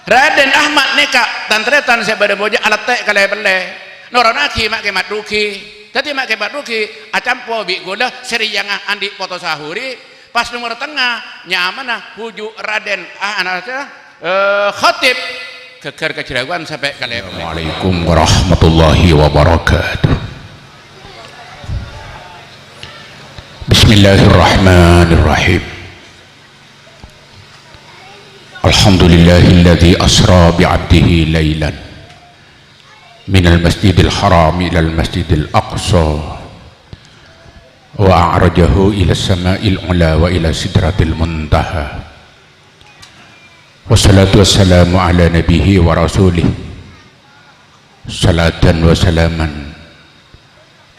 Raden Ahmad neka tantretan sebada boja alat tek kale bele noronaki mak kemat ruki tadi mak kemat ruki acampo bi goda seri yang andi foto sahuri pas nomor tengah nyamana huju Raden anaknya khatib keker keceraguan sampai kale bele. Waalaikumsalam warahmatullahi wabarakatuh. Bismillahirrahmanirrahim. Alhamdulillahilladzi asra bi'abdihi laylan minal masjidil haram ilal masjidil aqsa wa a'rajahu ila sama'il ula wa ila sidratil muntaha wassalatu wassalamu ala nabihi wa rasulih salatan wa salaman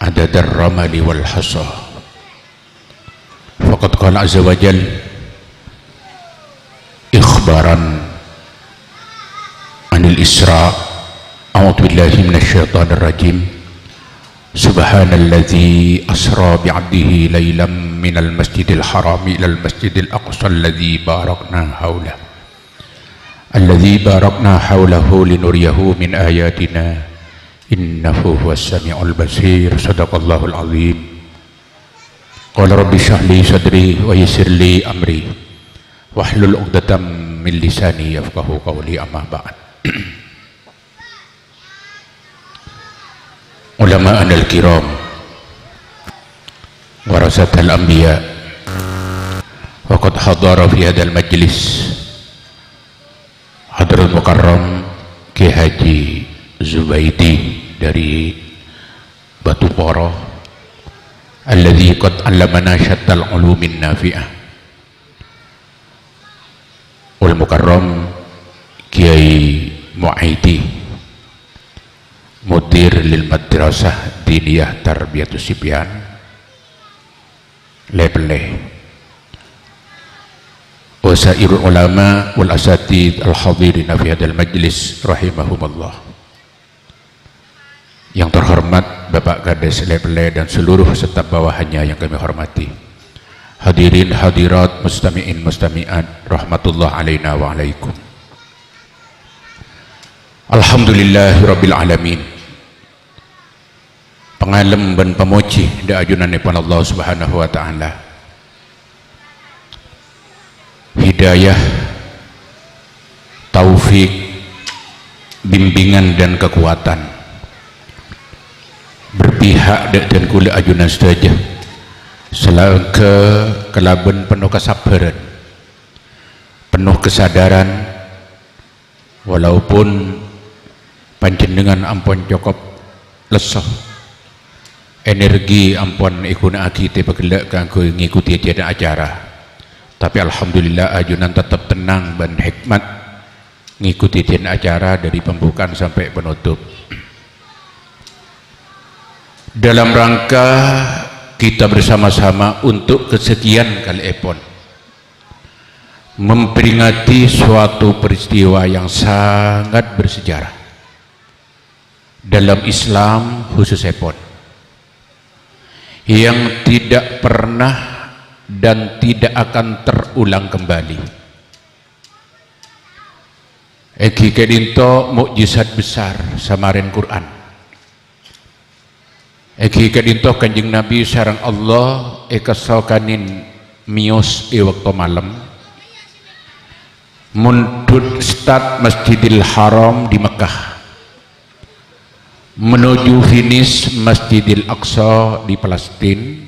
adadar ramali wal hasa faqad qala azza wa jalla ikhbaran anil isra a'udzu billahi minasyaitonir rajim subhanalladzi asra bi'abdihi laylan minal masjidil haram ilal masjidil aqsa alladzi barakna haulahu linuriyahu min ayatina innahu huwas samiul basir. Sadaqallahul azim. Qala rabbi shrah li sadri wa yassir li amri wahlul 'uqdatam min lisani yafqahu qawli, amma ba'd. Ulama'an al-kiram warasatul anbiya wa qad hadara fi hadzal majlis hadratul mukarram Ki Haji Zubaidi dari Batu Poro alladzi qad 'allamana syattal 'ulumin nafi'ah wal mukarram Kiai Muaidi mudir lil madrasah diniyah tarbiyatus sibyan Lebeleh wa sairul ulama wal asatid al hadirina fi hadzal majlis rahimahumullah. Yang terhormat Bapak Kades Lebeleh dan seluruh staf bawahannya yang kami hormati, hadirin hadirat mustami'in mustami'at rahmatullah alaina wa alaikum. Alhamdulillahirabbil alamin. Pengalem dan pemuji da ajunanipun Allah Subhanahu wa taala. Hidayah, taufik, bimbingan dan kekuatan berpihak dan kula ajunan saja selangke kelaben penuh kesabaran, penuh kesadaran, walaupun panjenengan ampun cukup lesah energi ampun igunakake te begelak kanggo ngikuti acara, tapi alhamdulillah ajunan tetap tenang dan hikmat ngikuti acara dari pembukaan sampai penutup dalam rangka kita bersama-sama untuk kesekian kali epon memperingati suatu peristiwa yang sangat bersejarah dalam Islam khusus epon, yang tidak pernah dan tidak akan terulang kembali. Eki kedinto mukjizat besar samarin Quran. Eki kedinto Kanjeng Nabi sareng Allah ekasokanin mios di waktu malam mundut start Masjidil Haram di Mekah menuju finish Masjidil Aqsa di Palestina.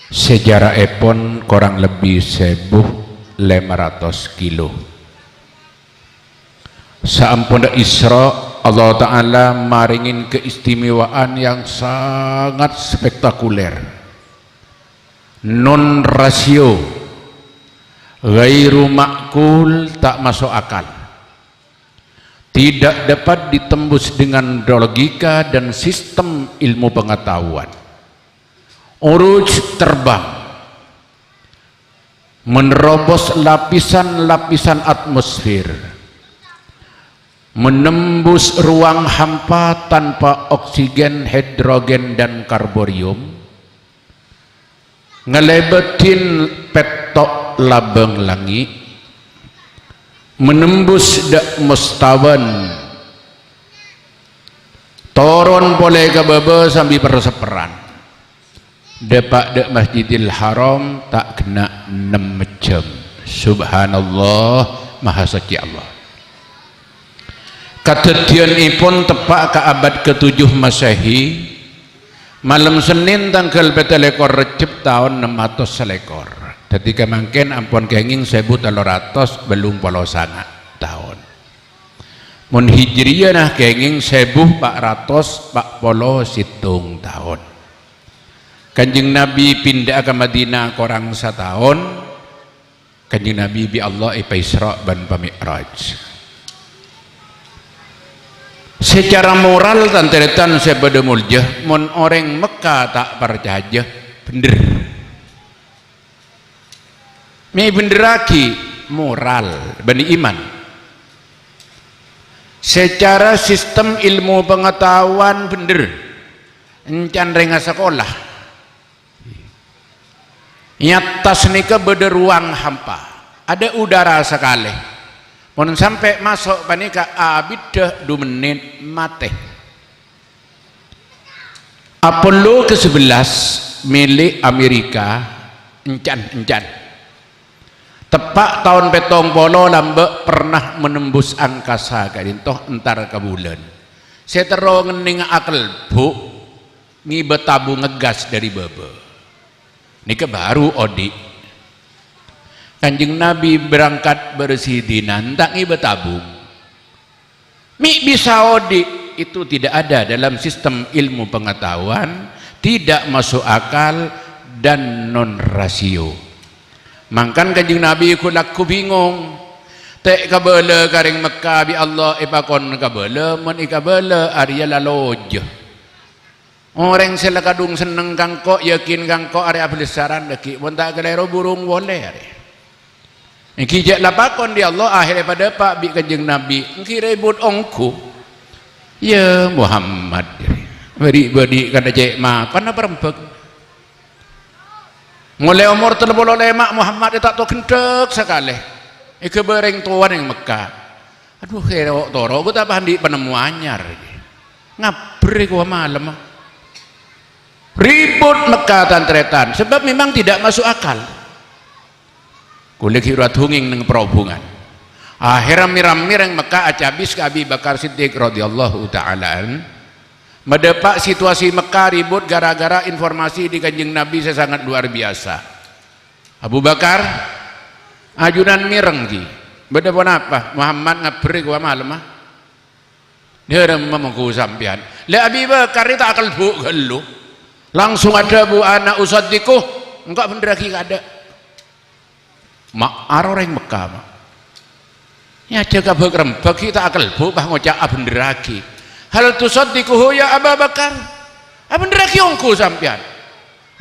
Sejarah epon kurang lebih 1.500 kilo. Sampun Isra Allah Ta'ala maringin keistimewaan yang sangat spektakuler, non rasio, ghairu makul, tak masuk akal, tidak dapat ditembus dengan logika dan sistem ilmu pengetahuan. Uruj terbang menerobos lapisan-lapisan atmosfer, menembus ruang hampa tanpa oksigen, hidrogen dan karborium, ngelebetin petok labeng langit, menembus dak mustawan turun boleh ke baba sambil perseperan depak dek Masjidil Haram tak kena 6 jam. Subhanallah, maha suci Allah. Kadadianipun tepak ke abad ke-7 Masehi, malam Senin tanggal 7 Recep tahun 600 selekor. Jadi kemangkin ampun kenging 1300 belum polo sangat tahun. Mun hijriyah nah kenging 1440 situng tahun. Kanjeng Nabi pindah ke Madinah korang setahun. Kanjeng Nabi bi Allah ipa Isra ban Mi'raj. Secara moral tanteretan sebeda muljah mun orang Mekah tak percaya bener. Mi bener lagi moral bani iman. Secara sistem ilmu pengetahuan bener. Encan renga sekolah. Nyatas nika beda ruang hampa, ada udara sekali. Mun sampai masuk panika abid 2 menit mati. Apollo ke-11 milik Amerika encan. Tepak tahun 70 lambek pernah menembus angkasa kadintoh entar ke bulan. Saya terus ngening akal bu ngibet tabu ngegas dari baba. Nika baru odi. Kanjeng Nabi berangkat bersidinan tak ngibet tabung. Mi bisa odi itu tidak ada dalam sistem ilmu pengetahuan, tidak masuk akal dan non rasio. Mangkan kanjeng Nabi kulaku bingung. Tek kabala karing Mekah bi Allah ipakon kabala mun ikabala arya laloj. Orang sila kadung seneng kangko yakin kangko are ablesaran deki mun tak kelero burung boleh are. Iki jak lapakon di Allah akhirnya pada pak bi kanjeng Nabi engki ribut ongku. Ya Muhammad. Beri kada cek makan apa rempek. Mulai umur 35 Muhammad tak tahu kendek sekali. Ike bereng tuan yang Mekah. Aduh kira toro aku tak paham di penemuannya. Ngabri gua malam. Ribut Mekah tantretan sebab memang tidak masuk akal. Kulit hirat hunging neng perhubungan. Akhirnya miram-mirang Mekah acabis ke Abi Bakar Siddiq radhiyallahu ta'ala. Mendepak situasi Mekah ribut gara-gara informasi di kanjeng Nabi sangat luar biasa. Abu Bakar ajunan mireng ki. Beda pun apa? Muhammad ngabri gua malam ah. Dia memangku sampian. Le Abi Bakar itu akal bu gelu. Langsung ada bu anak usadikuh enggak bener lagi ada mak orang Mekah mak ya jaga bagram bagi kita akal bu bah ngocak bener lagi hal tusadikuh ya Abu Bakar bener lagi ongku sampian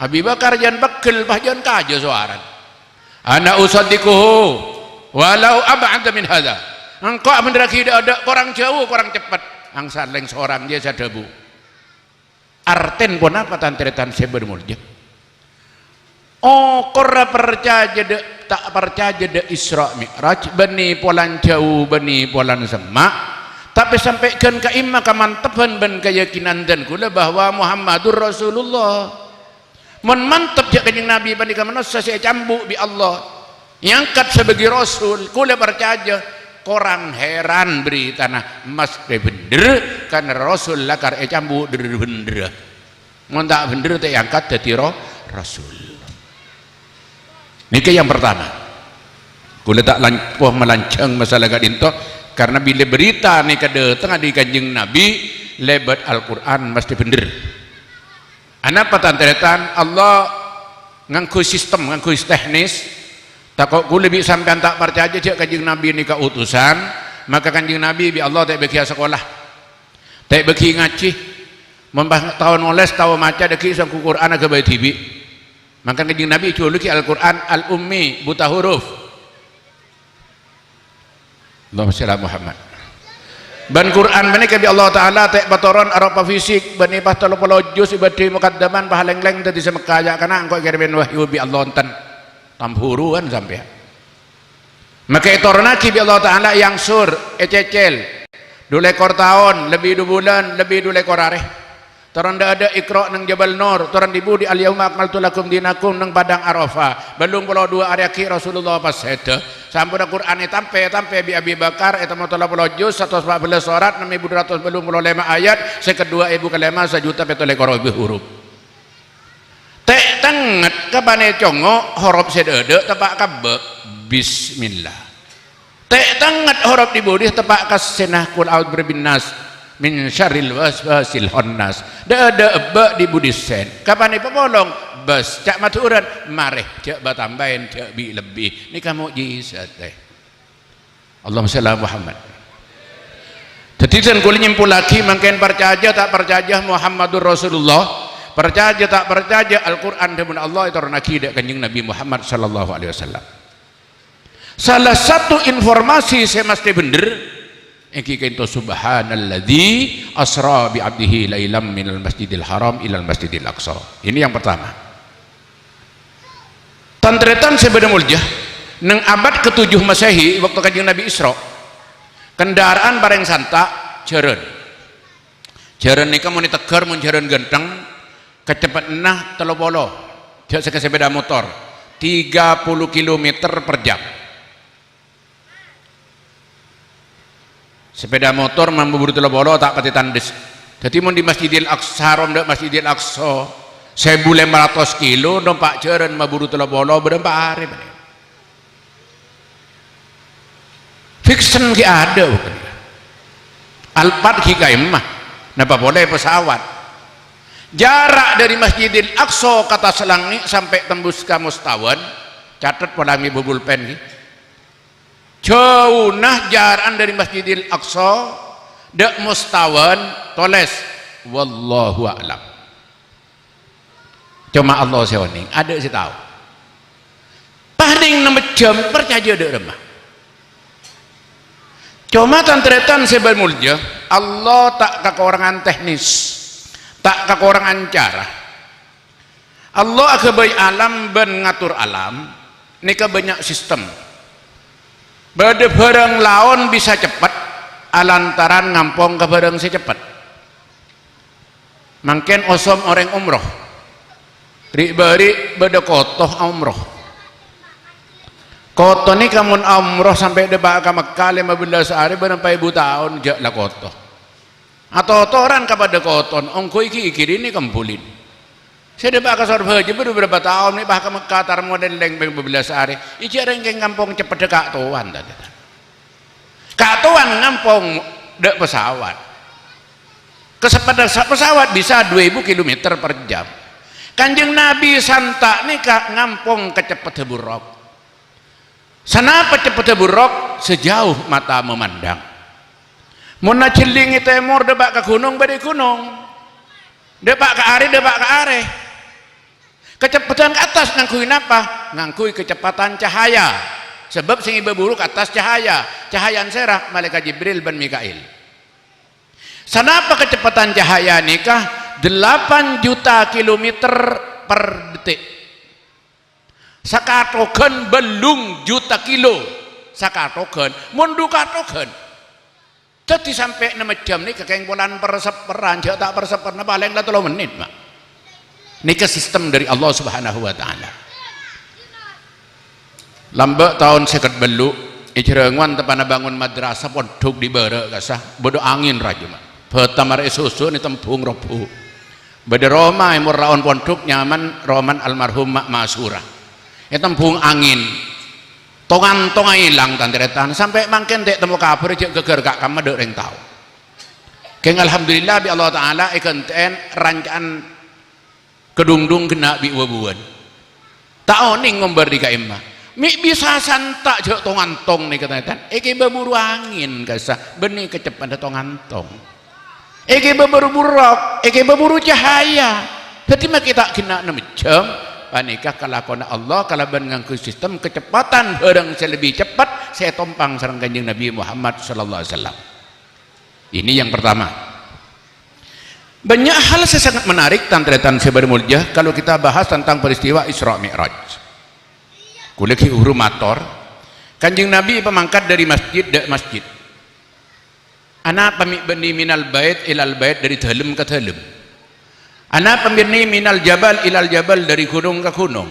Abi Bakar jangan bekel bah jangan kaja suaran anak usadikuh walau ab'ad min hadha engkau bener lagi ada orang jauh orang cepat ang saleng seorang dia sadabu arten pun apa tantretan saya bermulja oh korra percaya de tak percaya de Isra Mi'raj bani polan jauh bani polan semak tapi sampaikan ke imam kemantapan dan keyakinan dan kula bahwa Muhammadur Rasulullah mun mantap je kanjeng Nabi bani kamanasa saya cambuk bi Allah ngangkat sebagai Rasul kula percaya korang heran berita nah mas bener karena Rasul lakar cambu bener mun tak bener teh angkat dadi Rasul niki yang pertama kula tak melancang masalah kadinto karena bila berita nih kada tengah di kanjeng Nabi lebat Al-Quran mesti bener anapa tanteretan Allah ngangku sistem ngangku teknis tak kau lebih sampai tak percaya je kanjeng Nabi ni utusan maka kanjeng Nabi bi Allah tak bagi sekolah tak bagi ngaji membah tahun oles tahu maca deki sang Quran ke bayi tibi maka kanjeng Nabi juluki Al-Quran al-ummi buta huruf Allahumma shalli ala Muhammad ban Quran menika bi Allah taala tak batoron arapa fisik bani pasal juz ibadi mukaddaman pahaleng-leng tadi semekaya kana engko kirimin wahyu bi Allah enten tamhuruan sampai maka itu naki bi Allah Ta'ala yang sur ececel 2 ekor tahun lebih 2 bulan lebih 2 ekor areh Toran ada Iqra nang Jabal Nur, toran dibu di al-yauma akmaltu lakum dinakum nang padang Arafah. Belum pulau 2 hari akhir Rasulullah pas seda. Sampun Al-Qur'an tampe bi Abi Bakar eta 30 juz 114 surat 6200 belum pulau 5 ayat, sekedua ibu kalema 1 juta petole lebih huruf. Tek tanget kabane congo huruf sedede tepak kabe bismillah. Tek tanget huruf dibudi tepak kasenah kul a'udzu birabbin nas min syarril waswasil khannas. Da ada ba di budisen kapan ipolong bas cak maturan mareh cak batambahin cak bi lebih ni kamu mukjizat Allahumma shalli ala Muhammad. Tetisan kuli nyimpul lagi makin percaya tak percaya Muhammadur Rasulullah, percaya tak percaya Al-Quran dengan Allah itu orang akidah kanjeng Nabi Muhammad sallallahu alaihi wasallam. Salah satu informasi saya mesti bener iki kento subhanalladzi asra bi abdihi lailam minal masjidil haram ilal masjidil aqsa. Ini yang pertama. Tantretan sebeda muljah nang abad ke-7 Masehi waktu kanjeng Nabi Isra. Kendaraan bareng santa jeren. Jeren nika mun tegar mun jeren genteng kecepatan nah 30. Jak sepeda motor 30 km per jam. Sepeda motor mampu buru telobolo tak pati tandes. Jadi mun di Masjidil Aqsa Haram dak Masjidil Aqsa 1500 kilo numpak jeren maburu telobolo berempat hari. Fiction ki ada bukan. Alphard ki kaimah. Napa boleh pesawat. Jarak dari Masjidil Aqsa kata selangi sampai tembus ke Mustawan. Catat polangi bubul pen ki. Jauh nah jaran dari Masjidil Aqsa dak Mustawan toles wallahu a'lam. Cuma Allah sewening ada si tahu. Paling 6 jam percaya dak remah. Cuma tantretan sebal mulja Allah tak kekurangan teknis, tak kekurangan cara. Allah akabai alam ben ngatur alam nika banyak sistem. Bade barang laon bisa cepat alantaran ngampong ke barang secepat. Mungkin osom orang umroh ribari bade kotoh umroh kotoh ni kamun umroh sampai debak ke Mekah 15 hari berapa ibu tahun jak lah kotoh atau toran kepada koton ongko iki ini kempulin. Saya debak ke Surabaya beberapa tahun ni bah ke Mekah tar model leng 15 hari iki rengkeng kampung cepet dekak tuan tadi. Kak tuan ngampung dek pesawat. Kecepatan pesawat bisa 2000 km per jam. Kanjeng Nabi santa nikah ngampung kecepatan buruk. Sanapa cepet buruk sejauh mata memandang. Mun ciling timur debak ke gunung bade gunung. Debak ke are debak ke are. Kecepatan ke atas ngangkui apa? Ngangkui kecepatan cahaya. Sebab sing ibu ke atas cahaya. Cahayaan serah malaikat Jibril dan Mikail. Sanapa kecepatan cahaya nikah 8 juta kilometer per detik. Sakatoken belum juta kilo. Sakatoken mundu katoken. Jadi sampai 6 jam ni kekeng bulan perseperan jak tak perseperan paling lah 3 menit mak. Nikah sistem dari Allah Subhanahu wa taala. Lambat tahun seket belu ijrengan tepana bangun madrasah pondok di bara kasah bodo angin raja mak. Pertama susu ni tempung robu. Bade Roma imur raon pondok nyaman roman almarhum Mak Masura. Ya tempung angin. Tongan hilang tantretan sampai mangken dek temu kabar je geger kak kamu dek reng tahu. Keng alhamdulillah bi Allah taala ikenten rancangan kedungdung kena bi wabuan. Tak oning ngomber di kaimah. Mi bisa santak je tongan tong nih katanya. Eki berburu angin kasah benih kecepatan tongan tong. Eki berburu buruk, eki berburu cahaya. Jadi mak kita kena 6 jam. Panikah kalakona Allah kalau ngangku sistem kecepatan barang saya lebih cepat saya tompang sareng kanjeng Nabi Muhammad sallallahu alaihi wasallam. Ini yang pertama. Banyak hal sangat menarik tantretan sebar mulia kalau kita bahas tentang peristiwa Isra Mi'raj. Kuleki urumator Kanjeng Nabi pemangkat dari masjid ke masjid. Ana pamit bani minal bait ilal bait, dari dalem ke dalem. Ana pembirni minal jabal ilal jabal, dari gunung ke gunung.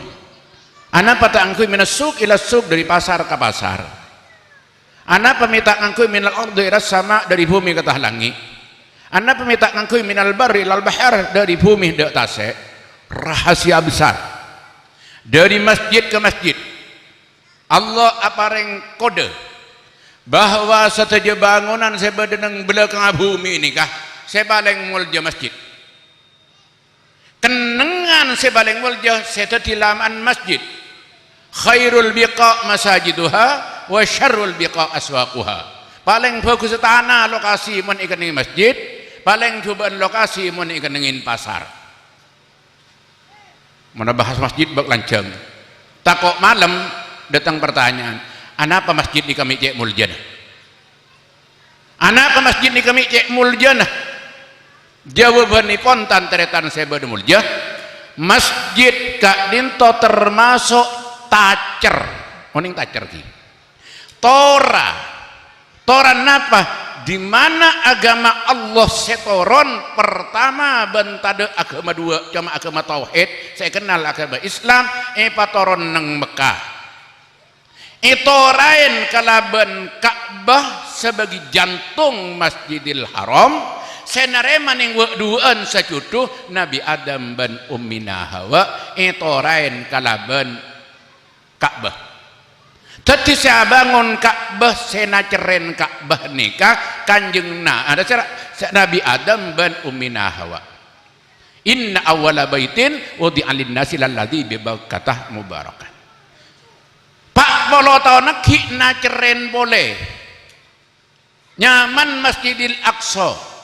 Ana patangkui minas suk ila suk, dari pasar ke pasar. Ana pemita ngangkui minal ardi ila sama, dari bumi ke tah langit. Ana pemita ngangkui minal barri ilal bahar, dari bumi ke tasik. Rahasia besar dari masjid ke masjid. Allah apareng kode bahwa setiap bangunan sebedenang belakang bumi ini kah sebaleng mulja masjid. Kenengan sebaleng mulja setetilaman masjid. Khairul biqa masajiduha wa syarrul biqa aswaquha. Paling bagus tanah lokasi mun ikan masjid, paling cobaan lokasi mun ikan pasar. Mana bahas masjid bak lancang. Takok malam datang pertanyaan, anapa masjid di kami cek muljana? Anapa masjid di kami cek muljana? Jawaban ipon tanteretan saya mulja. Masjid kak dinto termasuk tacer. Oning tacer ki. Tora. Tora napa? Di mana agama Allah setoron pertama bentade agama dua, cuma agama tauhid. Saya kenal agama Islam patoron neng Mekah. Itorain kalaban Ka'bah sebagai jantung Masjidil Haram. Senare maning duaan sacutuh Nabi Adam ban Ummina Hawa. Itorain kalaban Ka'bah. Tadi saya bangun Ka'bah, saya ceren Ka'bah nikah kanjeng ada cara Nabi Adam ban Ummina Hawa. Inna awwala baitin wudi'a lin-nasi lalladzi bi Bakkah mubarakan. Pak polo tahun ki na ceren boleh. Nyaman Masjidil Aqsa.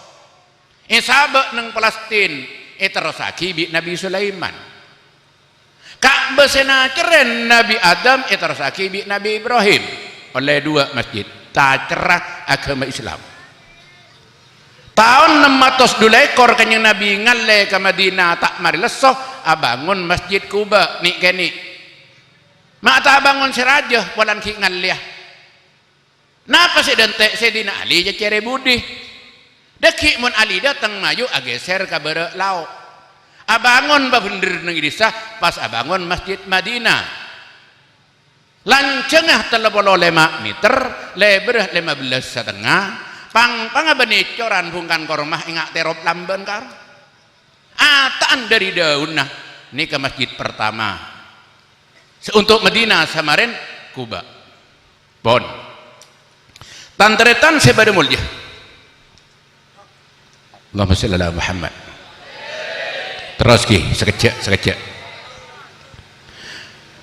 Sabak nang Palestin terosaki bi Nabi Sulaiman. Ka'bah sena ceren Nabi Adam terosaki bi Nabi Ibrahim. Oleh dua masjid tacerah agama Islam. Tahun 600 ekor kanyang Nabi ngalle ke Madinah tak mari lesoh abangun Masjid Kuba nik keni. Mak tak bangun siraja walan ki ngalleh. Napa si dente Sayyidina Ali je cere budi. Deki mun Ali datang maju ageser ka bere lauk. Abangun babener nang desa pas abangun Masjid Madinah. Lancengah 35 meter, lebar 15,5. Pang benicoran bungkan kormah ingak terop lamban kar. Ataan dari daunah ini ke masjid pertama. Untuk Madinah samarin Kuba. Bon. Tantretan sebada mulya. Allahumma shalli ala Muhammad. Terus ki sekejap.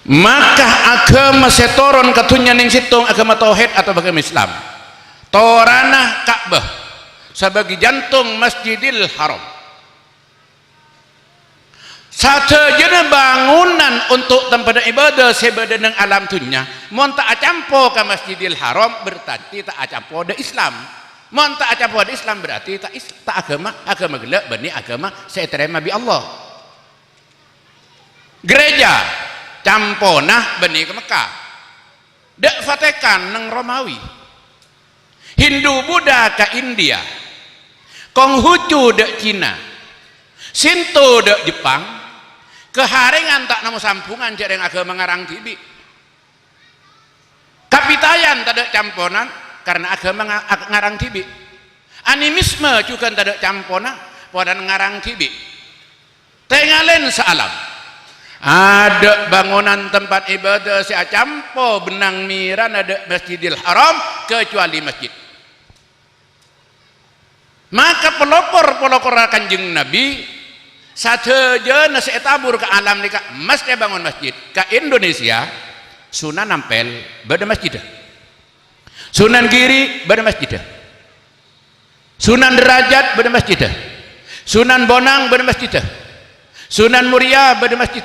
Maka agama setoron katunya ning situng agama tauhid atau agama Islam. Toranah Ka'bah sebagai jantung Masjidil Haram. Satajana bangunan untuk tempat ibadah sebadan alam dunia. Mun tak acampo ke Masjidil Haram berarti tak acampo de Islam. Mun tak acampo de Islam berarti tak agama gelak bani agama saya terima bi Allah. Gereja camponah bani ke Mekah. Dek Vatikan nang Romawi. Hindu Buddha ke India. Konghucu dek Cina. Sinto dek Jepang. Keharingan tak namo sampungan jarang agama ngarang tibi. Kapitayan tak ada camponan karena agama ngarang tibi. Animisme juga tak ada camponan pada ngarang tibi. Tengalen salam. Ada bangunan tempat ibadah si acampo benang miran ada Masjidil Haram kecuali masjid. Maka pelopor kanjeng Nabi sateja nasi tabur ke alam nika mesti bangun masjid ke Indonesia. Sunan Ampel bada masjid. Sunan Giri bada masjid. Sunan Derajat bada masjid. Sunan Bonang bada masjid. Sunan Muria bada masjid.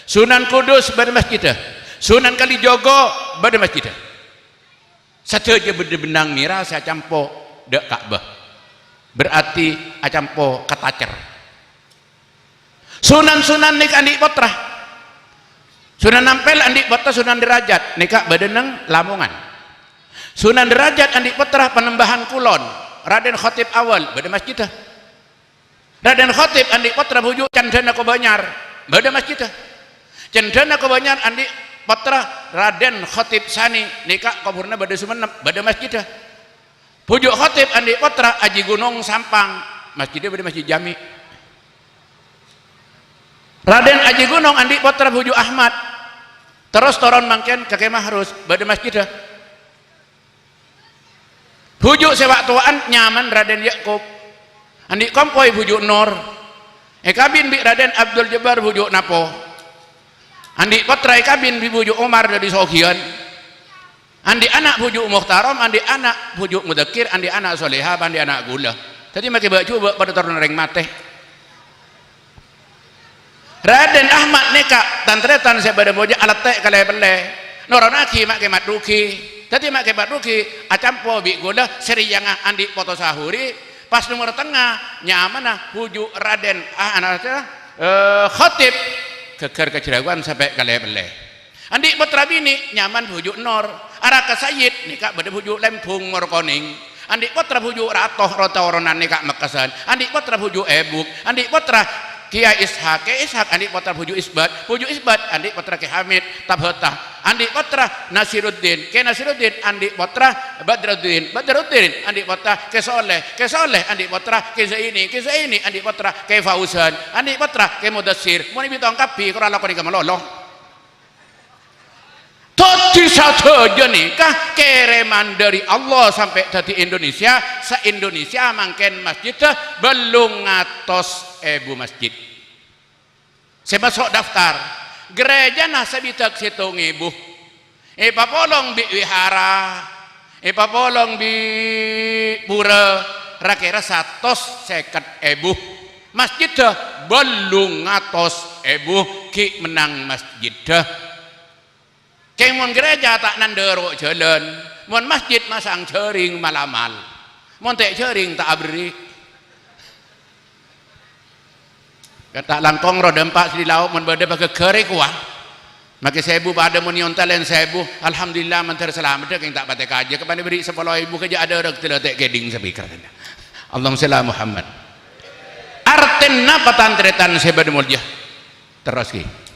Sunan Kudus bada masjid. Sunan Kalijogo bada masjid. Sateja beda benang mira saya campo dek Ka'bah. Berarti acampo katacer. Sunan-sunan nik adik potrah Sunan Ampel andi putra Sunan Derajat nikah badeneng Lamongan. Sunan Derajat andi putra Panembahan Kulon Raden Khatib Awal bade masjid. Raden Khatib andi putra bujuk Candana Kobanyar bade masjid. Candana Kobanyar andi putra Raden Khatib Sani nikah kuburna bade Sumenep bade masjid. Bujuk Khatib andi putra Aji Gunung Sampang masjidnya bade Masjid Jami. Raden Aji Gunung andi putra bujuk Ahmad terus toron mangken kakek mahrus bade masjid. Bujuk sewak tuaan nyaman Raden Yakub andi kompoi bujuk Nur kabin bi Raden Abdul Jabbar bujuk Napo andi putra kabin bi bujuk Umar dari Sohian andi anak bujuk Muhtaram andi anak bujuk Mudakir andi anak Solehah andi anak Gula tadi make coba pada turun ring mate. Raden Ahmad neka tantretan sebada boja alat teh kale bele noronaki make matruki tadi make matruki acampo bi goda seriyanga andi foto sahuri pas nomor tengah nyamana huju Raden anaknya Khatib keker keceraguan sampai kale bele andi putra bini nyaman huju Nor araka Sayyid nikah bade huju Lempung Morkoning andi putra huju Ratoh Rotoronan nikah Makasan andi putra huju Ebuk andi putra Kiai Ishak andi putra Puju Isbat andi putra Ki Hamid Tabhotah andi putra Nasiruddin andi putra Badruddin andi putra Ki Soleh andi putra Ki Zaini andi putra Ki Fauzan andi putra Ki Mudassir mun bitong kapi kura lakoni ka malolo tadi satu jenikah kereman dari Allah sampai tadi Indonesia se-Indonesia mangken masjid belum ngatos ebu masjid saya masuk daftar gereja nasabitak situng ibu papolong bi wihara papolong bi pura rakira 150 ebu masjid belum ngatos ebu ki menang masjid Kemon gereja tak nandero jalan, mon masjid masang cering malamal, mon tek cering tak abri. Kata langkong roda empat di laut, mon berde pakai kere kuah. Maka sebu pada monion talen sebu, alhamdulillah menter selamat dek yang tak pakai kaji. Kepada beri 10.000 kerja ada orang tidak tek keding speaker. Allahumma salli Muhammad. Arten napa tantretan sebab mulia terus ki.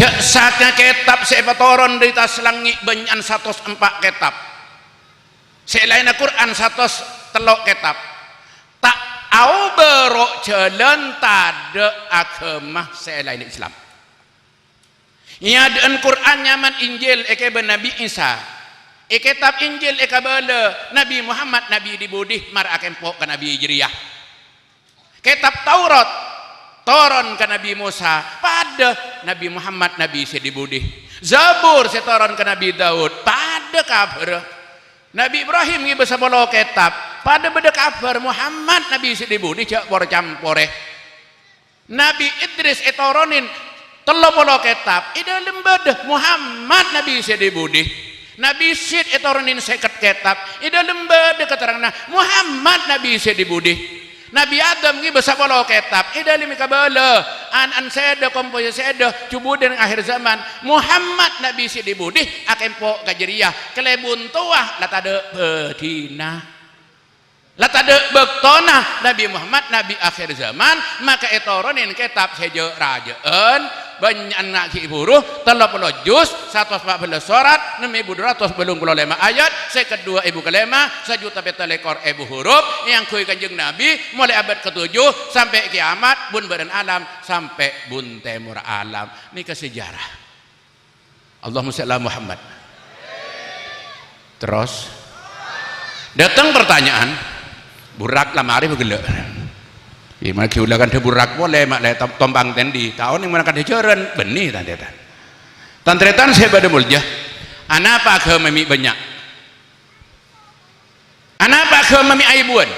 Saatnya kitab sebatoron dari tas langit banyak 104 kitab selain Al-Quran 103 kitab tak au berok jalan tada agama selain Islam ada Quran nyaman Injil eke Nabi Isa kitab Injil eke bala Nabi Muhammad Nabi dibudih mar akempok ke Nabi Hijriyah kitab Taurat toron ke Nabi Musa pada Nabi Muhammad Nabi Sedibudi Zabur setoron ke Nabi Daud pada kabar Nabi Ibrahim ngi besabolo kitab pada beda kabar Muhammad Nabi Sedibudi cak por campore Nabi Idris etoronin telopolo kitab ida lembada Muhammad Nabi Sedibudi Nabi Sid etoronin seket kitab ida lembada keterangan Muhammad Nabi Sedibudi Nabi Adam ngi besapolo kitab idali mikabala an seda kompoya seda cubu dengan akhir zaman Muhammad Nabi Sidibudi akempo kajeriah kelebun tuah latade bedina latade bektona Nabi Muhammad Nabi akhir zaman maka etoronin kitab sejo rajaan banyak anak buruh 30 juz 114 surat 6.200 belum 25 ayat sekedua ibu kelima sejuta betelekor ibu huruf yang kui kanjeng Nabi mulai abad ke-7 sampai kiamat bun badan alam sampai bun temur alam ini ke sejarah Allahumma shalli Muhammad terus datang pertanyaan burak lamari begelak gimana kiulakan de burak boleh mak le tombang tendi tahun yang mana kan dijaran benih tantretan saya pada mulia anapa agama mi banyak anapa agama mi aibuan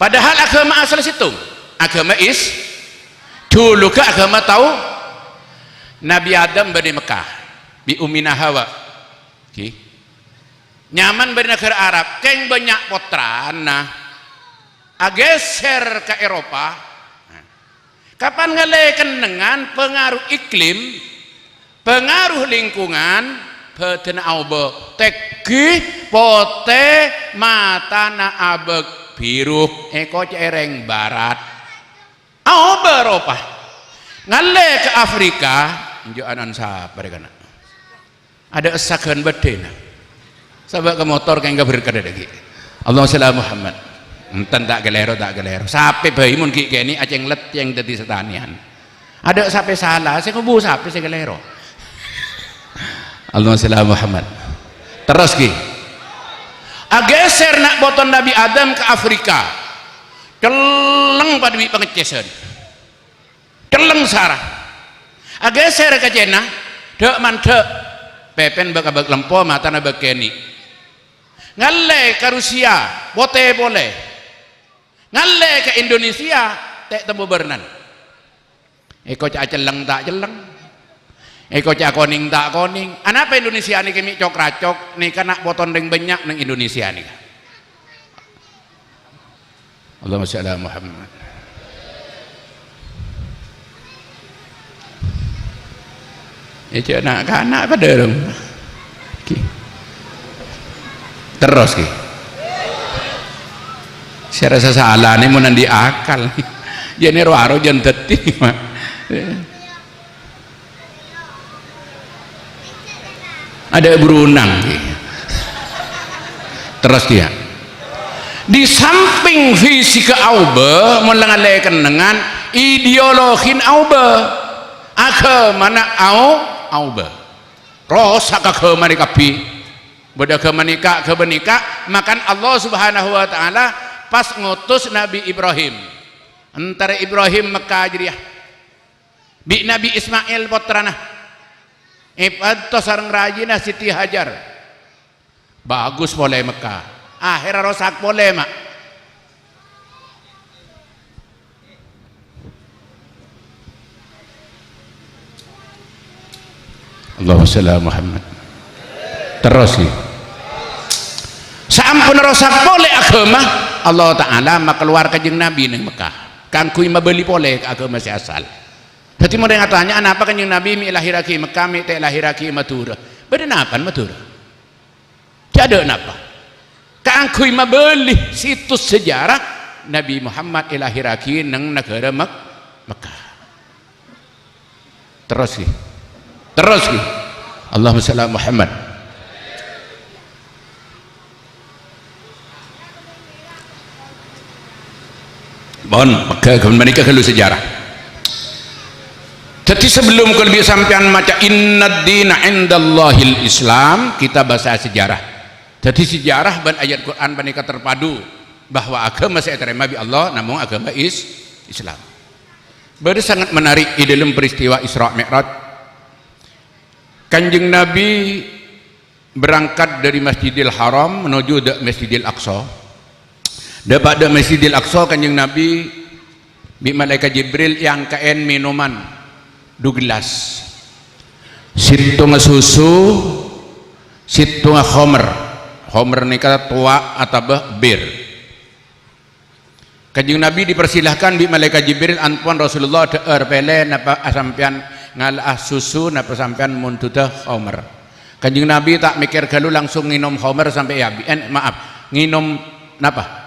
padahal agama asal situ agama dulu ke agama tahu Nabi Adam badi Mekah bi Ummina Hawa nyaman badi negara Arab keng banyak potrana ageser ke Eropa Kapan ngeleken dengan pengaruh iklim, pengaruh lingkungan, beden auba tegi pote matana abeg biru eko cereng barat auba Eropa ngale ke Afrika njo anan sabar kana ada esakan bedena sabak ke motor kayak enggak berkada lagi Allahumma shalli ala Muhammad enten tak gelero sape bayi mun ki kene aceng let yang dadi setanian ada sape salah saya kubu sape saya gelero Allahumma shalli ala Muhammad terus ki ageser nak boton Nabi Adam ke Afrika keleng pada bi pengecesan keleng sarah ageser ke Cina dek mandek pepen bakabak lempo mata nabak keni ngale ke Rusia bote boleh ngale ke Indonesia tek temu bernan eko cak celeng tak celeng eko cak koning tak koning anapa Indonesia ni kemi cok racok nih kan nak boton ring banyak neng Indonesia nih Allahumma sholli ala Muhammad itu anak-anak pada dong terus ki saya rasa salah nih mau nanti akal jadi roharo jangan detik ada berunang terus dia di samping fisik auba melengalekan dengan ideologin auba agama na auba rosak agama ni kapi beda kemenika makan Allah subhanahu wa ta'ala pas ngutus Nabi Ibrahim antara Ibrahim Mekah jadiah bi Nabi Ismail putrana ipato sareng rajina Siti Hajar bagus boleh Mekah akhir rosak boleh mak Allahumma sholli ala Muhammad terus sih sampun rosak boleh agama Allah Ta'ala keluar kajeng Nabi neng Mekah kangkui mabeli boleh ke agama si asal jadi mau tanya apa kajeng Nabi mi lahiraki Mekah mi te lahiraki Madura beda apa Madura jadi apa kangkui mabeli situs sejarah Nabi Muhammad lahiraki neng negara Mekah terus sih Allahumma sholli ala Muhammad mohon menikah kalau sejarah jadi sebelum kalau sampean maca innad dina indallahil Islam kita bahasa sejarah jadi sejarah dan ayat Quran menikah terpadu bahwa agama saya terima bi Allah namun agama Islam berarti sangat menarik di dalam peristiwa Isra Mi'raj Kanjeng Nabi berangkat dari Masjidil Haram menuju Masjidil Aqsa dapat di Masjidil Aqsa Kanjeng Nabi bi malaikat Jibril yang kain minuman 2 gelas situng susu situng khomer nikah tua atau bir Kanjeng Nabi dipersilahkan bi malaikat Jibril anpun Rasulullah deur pele napa sampean ngalah susu napa sampean muntudah khomer Kanjeng Nabi tak mikir galu langsung nginum khomer sampai ya maaf nginum napa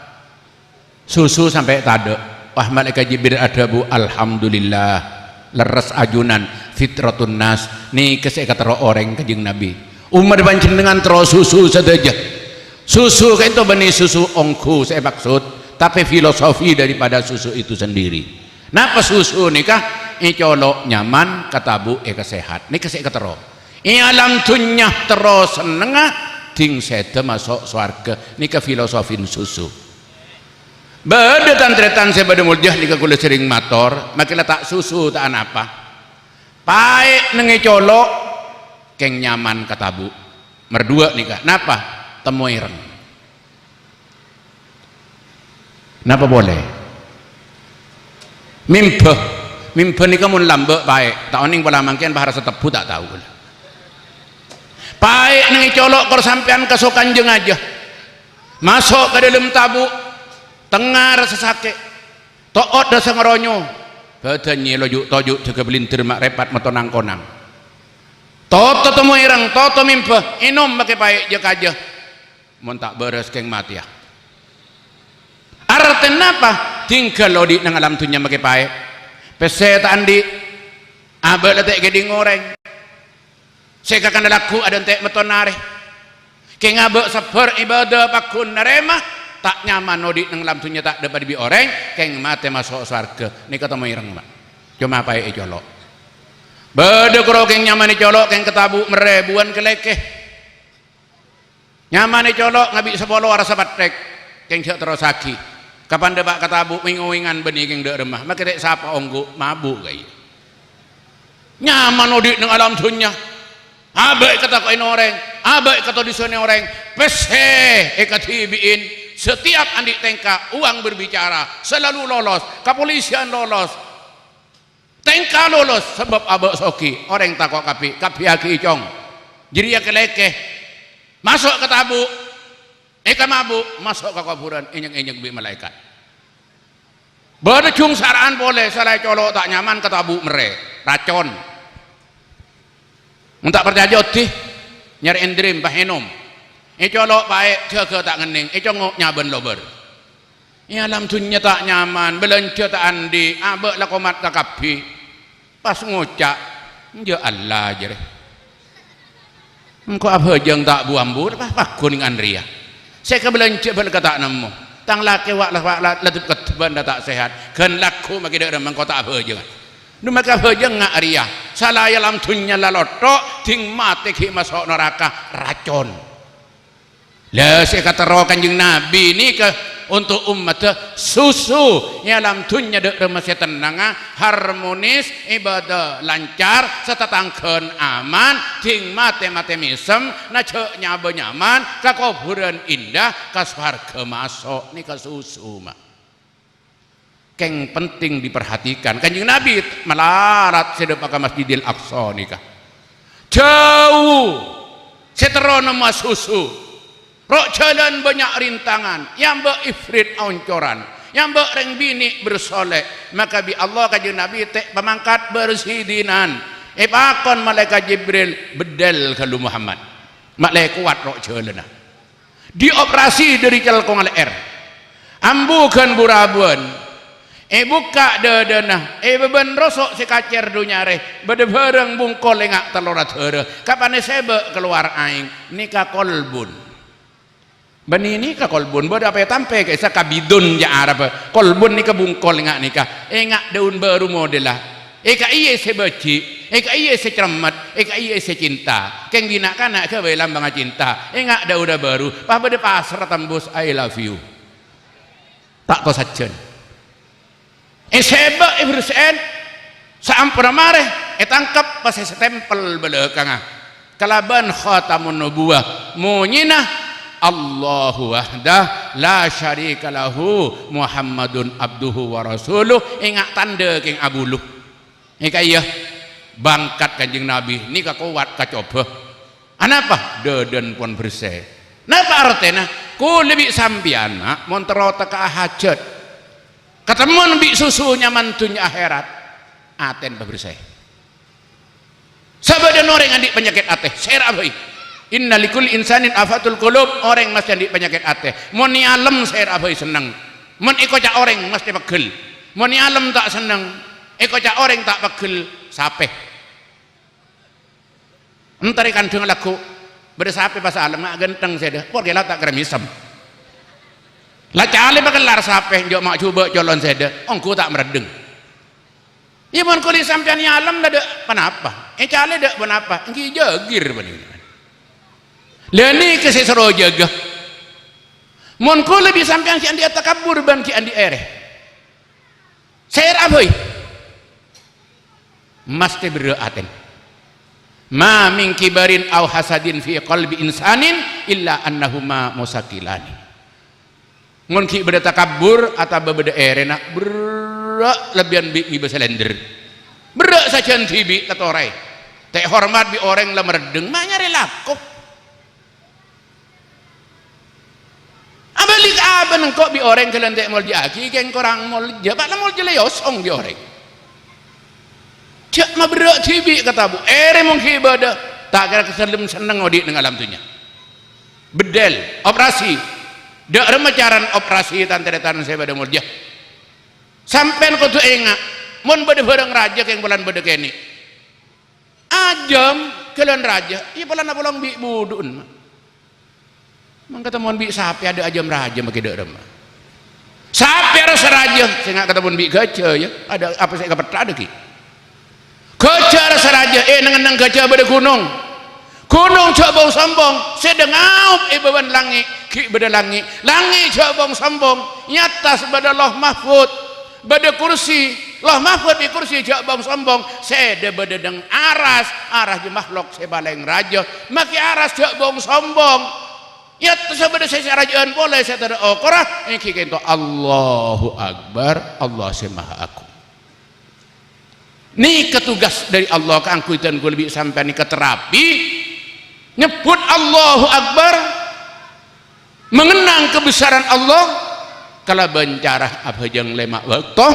susu sampai tade wah malaikat Jibril ada bu alhamdulillah leres ajunan fitratun nas nih kesek kata orang Kanjeng Nabi umar pancen dengan terus susu saja susu kan itu benih susu ongku saya maksud tapi filosofi daripada susu itu sendiri napa susu nikah colok nyaman katabu kesehat nih kesek kata alam dunya terus senengah ting sete masuk swarga nih ke filosofi susu beda tantretan saya pada muljah nika kula sering mator makilah tak susu tak apa paek nengi colok keng nyaman katabu merdua nika napa temu ireng napa boleh mimpe nika mun lambe paek tak oning pola mangkian bahasa tebu tak tahu paek nengi colok kalau sampean kesokan jeng aja masuk ke dalam tabu tengah rasa sakit toot dasa ngeronyo badannya lojuk tojuk juga belintir mak repat metonang konang toto temu ireng toto mimpe inom pakai baik je kaje mun tak beres keng mati ya arten apa tinggal lodi nang alam tunya pakai baik pese tak andi abel letek gede ngoreng saya kakan laku ada entek metonare keng abek sabar ibadah pakun narema tak nyaman lodi nang alam tunya tak dapat dibi orang keng mati masuk surga ni kata mau ireng mak cuma baik colok bade keng nyaman colok keng ketabu merebuan kelekeh nyaman colok ngabi sepolo arah sabatek keng cek terus lagi kapan debak katabu wingu-wingan benih keng dek remah maka dek sapa onggu mabuk gaya nyaman odik nang alam dunya abai kata ko orang abai kata disone orang pese ekatibiin setiap andik tengka uang berbicara selalu lolos kepolisian lolos tengka lolos sebab abek soki orang takok kapi aki icong jadi ya kelekeh masuk ke tabu eka mabuk masuk ke kuburan inyek-inyek bi malaikat berdecung saraan boleh salah colok tak nyaman ke tabu mere racun tak percaya otih nyari endrim pahenom colok baik jaga tak ngening congok nyaben lober ya alam dunya tak nyaman belanja tak andi abek lakomat kakapi pas ngocak ya Allah jere engkau apa jeng tak buambu apa kuning andria saya kebelanja belaka tak nemu tang laki wak lah latip ketban tak sehat kan laku maki dak remang kau tak apa jeng nu maka apa jeng ngak ria salah alam dunya lalotok ting mati ki masuk neraka racun lah saya kata roh kanjeng Nabi ni ke untuk umat susu ya alam dunya dek remasi tenang harmonis ibadah lancar setetangken aman ting mate misem na cek nyaba nyaman ka kuburan indah ka surga masuk ni ka susu mak keng penting diperhatikan kanjeng Nabi melarat sedep ka Masjidil Aqsa nikah jauh seterono mas susu rok jalan banyak rintangan yang ifrit oncoran yang reng bini bersolek maka bi Allah kanjeng Nabi tek pemangkat bersidinan pakon malaikat Jibril bedel kalau Muhammad malaikat kuat rok jalan dioperasi dari celkong LR ambukan burabuan buka dadana beben rosok si kacer dunyare bede bareng bungkol engak telorat hara kapan sebe keluar aing nikah kolbun bani ni ka kolbun bodo apa tampe ke sa kabidun ja arab kolbun ni ka bungkol ngak nikah ngak daun baru model lah ka iye se beci ka iye se cermat ka iye se cinta keng dina kana ke we lambang cinta ngak daun baru pa bade pasar tembus I love you tak to sajen sebe ibrsen saampura mare tangkap pas stempel belakang kalaban khatamun nubuwah munyina Allahu wahdah la syarika lahu Muhammadun abduhu wa rasuluh ingat tanda keng abuluh iya bangkat kanjeng Nabi ni kuat kacoba anapa deden pun bersih napa artinya ku lebih sampian monterota ka hajat ketemu bi susunya mantunya akhirat aten bersih sabadan orang adik penyakit ateh serabai inna likul insanin afatul qulub orang mesti di penyakit ateh mun ni alam saya abai senang mun iko cak orang mesti pegel mun ni alam tak senang iko cak orang tak pegel sapeh entari kandung laku bersape pas alam ngak genteng saya dah por gela tak keremisem lah cale bagelar sapeh njok mak coba colon saya dah ongku tak meredeng ya mun kuli sampean ni alam dah kenapa cale dak kenapa engki jegir bening leni ke sesero jaga mon ko lebih sampean ki andi takabur ban ki andi ere saya aboy mesti beraaten ma min kibarin aw hasadin fi qalbi insanin illa annahuma musakilani mon ki beda takabur atau beda ere nak berak lebihan bi ngi beselender berak sajan tibi katorai teh hormat bi orang la meredeng ma nyari lakuk abalik aban kok bi orang kelentek mol diaki keng korang mol jabat la mol jeleyosong bi orang cak mabrak tibi kata bu mungkin ibadah tak kira keselem seneng odik dengan alam tunya bedel operasi dak remacaran operasi tanteretan saya pada murjah sampai kau tu enggak mun bade bareng raja yang bulan bade kene ajam kalian raja iya bulan bolong bi budun mang kata mon bi sapi ada ajam raja make dak remah sapi rasa raja saya nggak kata mon bi gaca ya ada apa saya kapat ada ki gaca rasa raja nang gaca bade gunung cak bong sombong sedang ngaup ibawan langit ki bade langit cak bong sombong nyata sebada Allah mahfud bade kursi Allah mahfud di kursi cak bong sombong sede bade deng aras je makhluk sebaleng raja maki aras cak bong sombong nyata sebada saya rajaan boleh saya tada okorah ki kento Allahu Akbar Allah semaha aku ni ketugas dari Allah keangkutan gue lebih sampai ni ke terapi nyebut Allahu Akbar mengenang kebesaran Allah kalau bencarah apa yang lemak waktu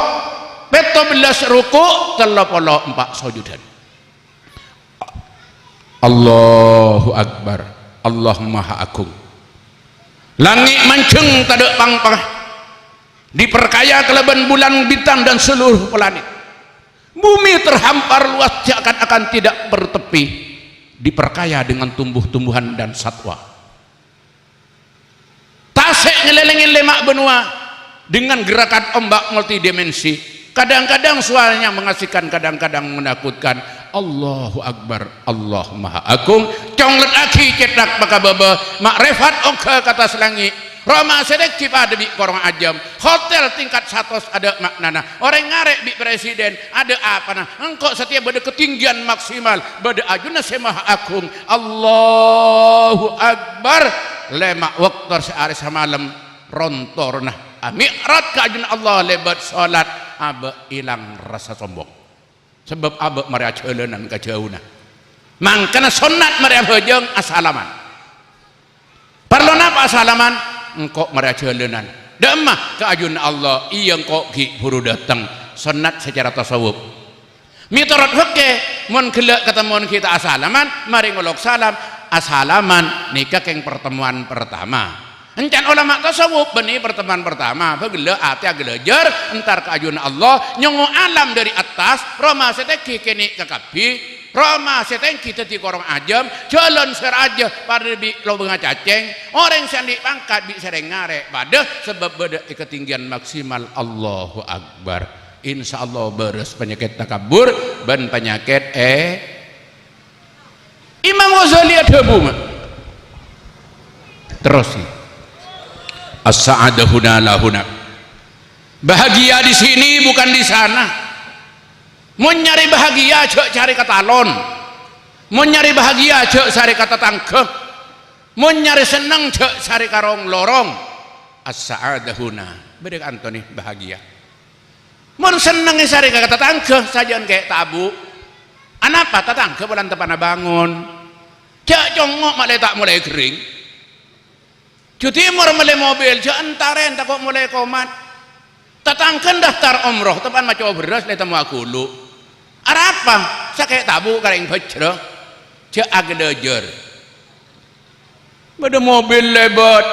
beto belas ruku telopolo 4 sujudan Allahu Akbar Allah maha agung langit mancung tada pangpang diperkaya keleban bulan bintang dan seluruh planet bumi terhampar luas akan tidak bertepi diperkaya dengan tumbuh-tumbuhan dan satwa tasik ngelelengin lemak benua dengan gerakan ombak multidimensi kadang-kadang suaranya mengasihkan kadang-kadang menakutkan Allahu Akbar Allah maha agung conglet aki cetak baka baba makrifat oke kata selangi Roma sedek pada bi korong ajam hotel tingkat 100 ada maknana orang ngarek bi presiden ada apa nah engkau setiap pada ketinggian maksimal pada ajuna semaha agung Allahu Akbar lemak waktu sehari semalam rontor nah mi'rat ka ajuna Allah lebat salat abe hilang rasa sombong sebab abe maria celenan ka jauhna mangkana sunat maria hojong asalaman perlu napa asalaman engkau meraja jalanan damah keajun Allah iya engkau ki huru datang sunat secara tasawuf miturut fikih mun gelak ketemuan kita asalaman mari ngolok salam asalaman nikah yang pertemuan pertama encan ulama tasawuf benih pertemuan pertama begela ati agelajar entar keajun Allah nyongo alam dari atas Roma seteki kini kekabi Roma seteng kita di korong ajam jalan seraja pada bi lo caceng orang yang dipangkat bi sering ngarek pada sebab beda ketinggian maksimal Allahu Akbar insya Allah beres penyakit takabur dan penyakit Imam Ghazali ada bunga terus as-sa'adah huna lahuna bahagia di sini bukan di sana mau nyari bahagia cek cari katalon mau nyari bahagia cek cari kata tangkep mau nyari seneng cek cari karong lorong as-sa'adahuna beda Antoni bahagia mau seneng cari kata tangkep sajian kayak tabu anapa tatangkep bulan tepana bangun cek congok malah tak mulai kering cutimur mulai mobil cek entaren tak kok mulai komat tatangkan daftar umroh tepan macam beras le temu aku lu apa saya kayak tabu kareng bajra cek aglejer bade mobil lebat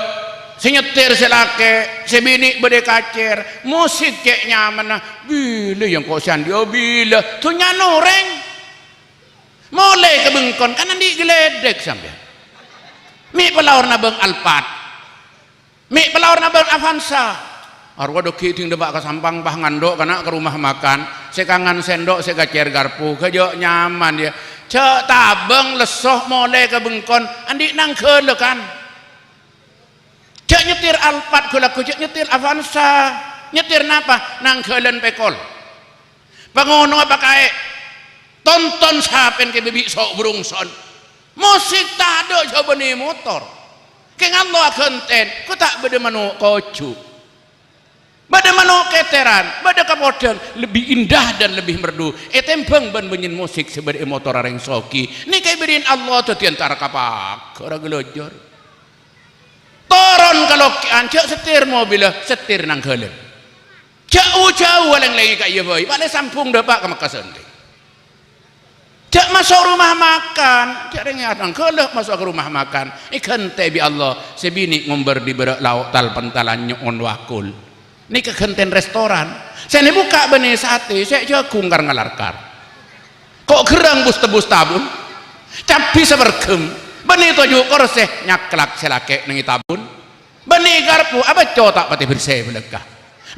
senyetir selake sebini bade kacer musik cek nyaman bila yang kau sandio bila tu nyanoreng mulai kebengkon kan nanti geledek sampai mi pelawar nabeng Alphard mi pelawar nabeng Avanza arwah doki ting debak ke sampang bah ngandok karena ke rumah makan sekangan sendok segacer garpu kejo nyaman dia cek tabeng lesoh mulai ke bengkon andi nang kele kan cek nyetir Alphard kulaku cek nyetir Avanza nyetir napa nang kelen pekol pengono apa kae tonton sapen ke bibi sok burung son musik tak ada coba nih motor keng Allah kenten ku tak beda manu kocu pada manuk keteran, pada kapodang lebih indah dan lebih merdu. Tembang ban bunyin musik sebagai motor areng soki. Ini kayak beriin Allah tuh diantara kapak orang gelojor. Toron kalau ancak setir mobil, setir nang galen. Jauh-jauh yang lagi kayak boy, pada sampung dapat ke Mekah sendiri. Jak masuk rumah makan, jak ringatan kelak masuk ke rumah makan. Ikan tebi Allah sebini ngumber di berak lauk tal pentalan nyon wakul. Ni kekenten restoran. Saya ni buka benih sate, saya jagung kar ngalarkar. Kok gerang bus tebus tabun? Capi sebergem. Benih tujuh korseh nyaklak selake nengi tabun. Benih garpu apa cotak pati bersih belekah.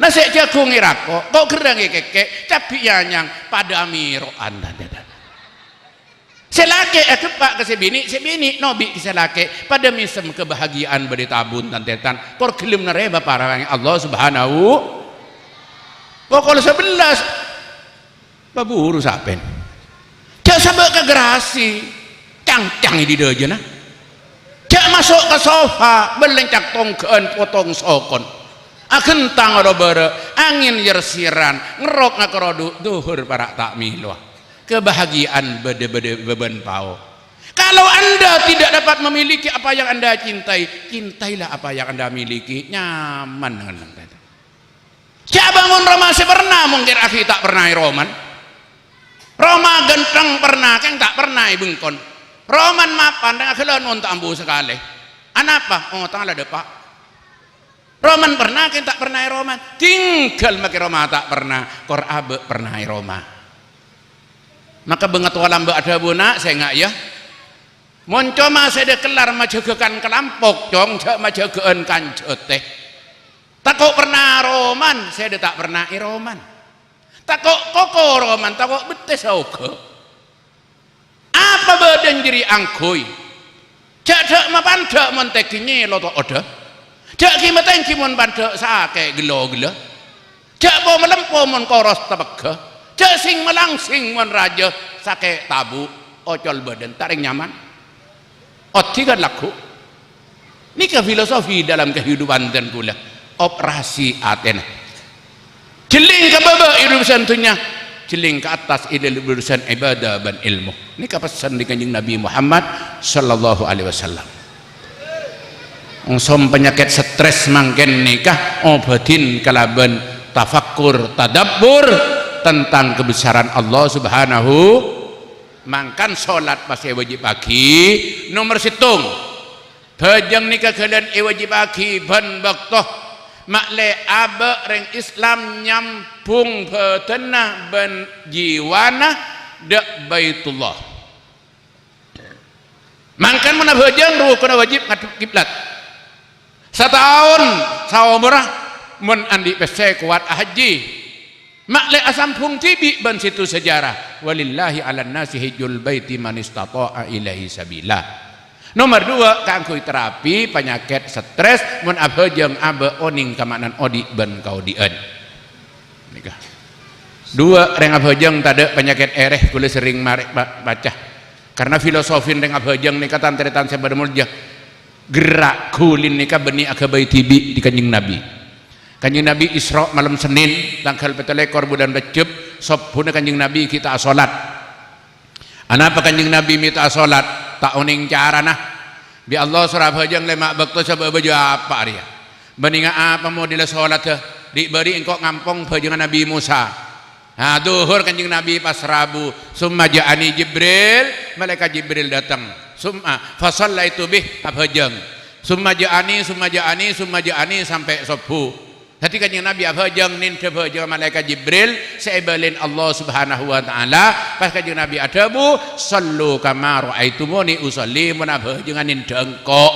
Nah saya jagung irako, kok gerang keke, capi yanyang pada amiro anda dadan. Selake pak ke sebini nobi ke selake pada misem kebahagiaan beri tabun tantetan kor gelim nereba para Allah Subhanahu pokol 11 baburu sapen jak sabak ke gerasi cang-cang di deje nah jak masuk ke sofa belencak tongkeun potong sokon akentang ada bere angin yersiran ngerok ngakerodu duhur para takmilah kebahagiaan beban pau. Kalau anda tidak dapat memiliki apa yang anda cintai, cintailah apa yang anda miliki, nyaman dengan anda. Cak bangun Roma pernah mungkin akhi tak pernah Roman. Roma genteng pernah, keng tak pernah bengkon. Roman mapan dengan kelon untuk ambu sekali. Anapa? Oh tanggal ada pak. Roman pernah, keng tak pernah Roman. Tinggal makin Roma tak pernah, kor abe pernah Roma. Maka bengat walam ada bunak saya nggak ya moncoma saya kelar majagekan kelampok jong majagean kanjote takut pernah Roman saya tak pernah Roman takut koko Roman takut betes oke apa badan jeri angkui cak mapanda montekinya lo to oda cak kimateng kimon panda sake gelo cak po melempo mon koros tabaka cek sing melangsing mon raja sake tabu ocol badan taring nyaman oti kan laku ini ke filosofi dalam kehidupan dan pula operasi Athena jeling ke bawah urusan tunya jeling ke atas urusan ibadah dan ilmu ini ke pesan di kanjeng Nabi Muhammad sallallahu alaihi wasallam ngsom penyakit stres mangken nikah obatin kalaban tafakkur tadabbur tentang kebesaran Allah Subhanahu mangkan sholat masih wajib pagi nomor situng bajang nikah kalian wajib pagi ban baktoh makle abe reng Islam nyampung betenah ban jiwana dak baitullah mangkan mana bajang rukun wajib ngadep kiblat setahun sawamurah mun andi pese kuat haji makle asampung tibi ban situ sejarah walillahi ala nasi hijjul baiti man istata'a ilaihi sabila. Nomor 2 kangkui terapi penyakit stres mun abajeng abe oning kamanan odi ban kaudieun nikah 2 reng abajeng tade penyakit ereh kula sering marek baca karena filosofi reng abajeng nikah tanteretan sabada mulja gerak kulin nikah beni agabai tibi di kanjeng Nabi. Kanjeng Nabi Isra malam Senin tanggal 17 bulan Rejab sopuna kanjeng Nabi kita salat. Anapa kanjeng Nabi minta salat tak uning cara nah bi Allah surah bajang lemak bakto sabab baju apa dia bandinga apa model salat diberi engkau ngampong bajangan Nabi Musa nah duhur kanjeng Nabi pas Rabu summa ja'ani Jibril malaikat Jibril datang summa fasallaitu bih abajang summa ja'ani sampai subuh. Hati kanjeng Nabi abajang ninta bajang malaikat Jibril seibalin Allah Subhanahu wa taala pas kanjeng Nabi adabu sallu kama raaitumuni usolli mun abajangan ninta engko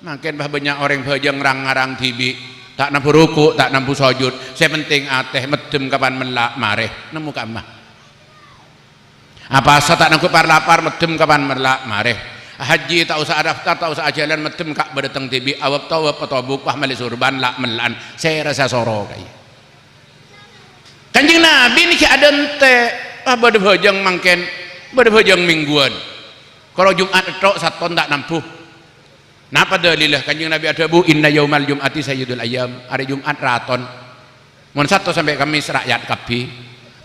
makin banyak orang bajang ngarang tibi tak nampu ruku tak nampu sujud saya penting ateh medem kapan melak mareh nemu kamah apa asa tak nampu lapar medem kapan melak mareh haji tak usah daftar tak usah jalan medem kak berdatang tibi awab tawab atau bukah mali surban lak melan saya rasa soro kaya kanjeng Nabi ni ada ente bade bajang mangken bade bajang mingguan kalau Jumat tok saton tak nampu napa dalilah kanjeng Nabi ada bu inna yaumal jum'ati sayyidul ayyam hari Jumat raton mun satu sampai Kamis rakyat kabi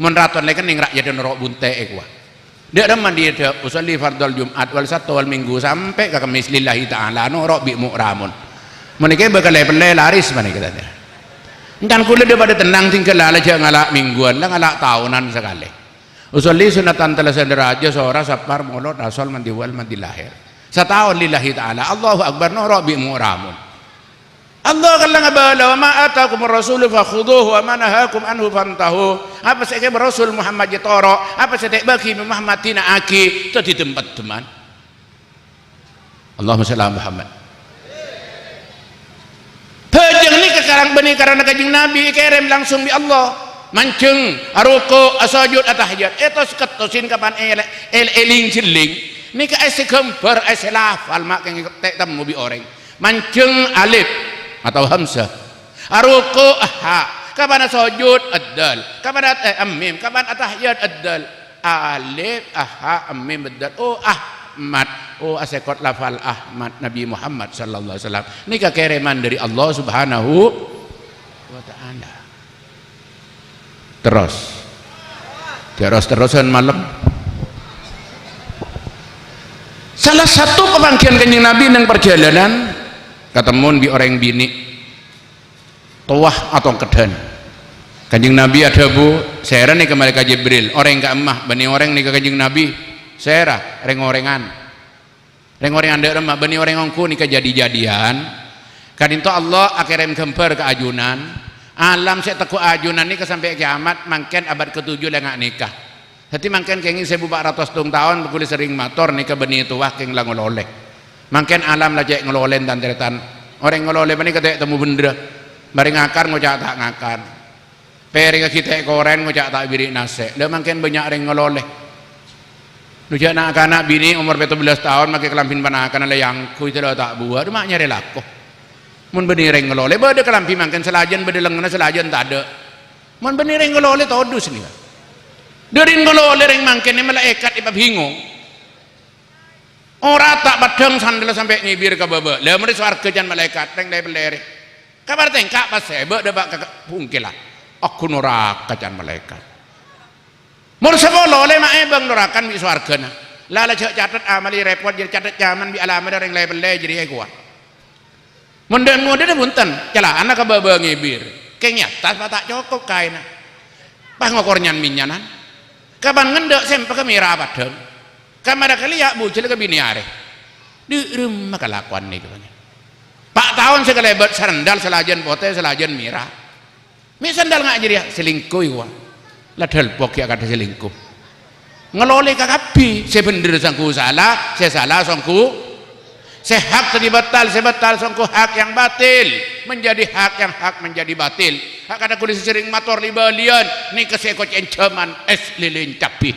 mun raton lagi ning rakyat nerok bunte kuah dia ada mandi dia usolli fardal Jumat wal Sabtu wal Minggu sampai ke Kamis lillahi ta'ala norok bi mu'ramun menikah bakal pelai laris mana kita dia kan kulit dia pada tenang tinggal aja ngalak mingguan lah ngalak tahunan sekali usolli sunatan talasan deraja seorang sapar molot asal mandiwal mandi lahir setahun lillahi ta'ala Allahu akbar noro bi mu'ramun Allah kala ngabala wa ma atakum rasul fakhuduhu wa ma nahakum anhu fantahu apa seke rasul Muhammad jitoro apa seke bagi Muhammad tina aki itu di tempat teman Allahumma shalli ala Muhammad pejeng ni kekarang beni karena kajing Nabi kirim langsung bi Allah mancung aruko asajud atahiyat etos ketosin kapan eling ciling ni ka ese gambar ese lafal mak keng tek temu bi orang mancung alif atau hamzah aruko aha kapan asajud addal kapan mim kapan atahiyat addal alif aha mim addal oh Ahmad oh asekot lafal Ahmad Nabi Muhammad sallallahu alaihi wasallam ni ka kiriman dari Allah subhanahu wa ta'ala terusan malam salah satu pemanggilan kanjeng Nabi nang perjalanan ketemuan bi orang bini tuah atau kedan kanjeng Nabi ada bu saya nih kembali ke Jibril orang ke emah bani orang nih ke kanjeng Nabi saya reng-orengan ada remah bani orang ngongku nih kejadi-jadian kan itu Allah akhirnya gambar ke ajunan alam saya teku ajunan ini sampai kiamat mangken abad ke-7 lengak nikah jadi mangken kenging 1400 tahun berkulit sering motor nikah bani itu wah keng lang ngololeh mangken alam lajak ngelolen dan teretan orang ngeloleh bani ketek temu bendera bari ngakar ngocak tak ngakar peri kita koren ngocak tak biri nase dah mangken banyak orang ngeloleh nujak anak-anak bini umur 17 tahun makai kelampin panakan ala yang ku itu tak buat mak nyari laku mun benireng ngeloleh bade kelampi mangken selajan bade lengna selajan tak ada mun benireng ngeloleh todus nih dari ngeloleh reng mangken ini malaikat iba bingung ora tak badang sandal sampai ngibir ke baba lah mari swarga jan malaikat reng beleri kabar tengkak pas sebe debak ke pungkila aku neraka jan malaikat mun sebolo le mak bang nerakan bi swargana lala catat amali repot jadi catat zaman bi alamat reng beleri jadi kuat mudah-mudahan punten celah anak kababa ngibir keng nyatas tak cukup kaina pas ngokornyan minyanan kapan ngendek sempe ke mira padang kamera kali ya bujel ke bini are di rumah kelakuan nih katanya pak tahun sekelebat sandal selajan pote selajan mira mi sandal nggak jadi selingkuh iwa ladal pok ya kata selingkuh ngeloleh kakapi saya bener sangku salah saya salah sangku saya hak tadi batal saya batal sangku hak yang batil menjadi hak yang hak menjadi batil hak ada kulis sering motor di balian ni kesekot encaman es lilin capi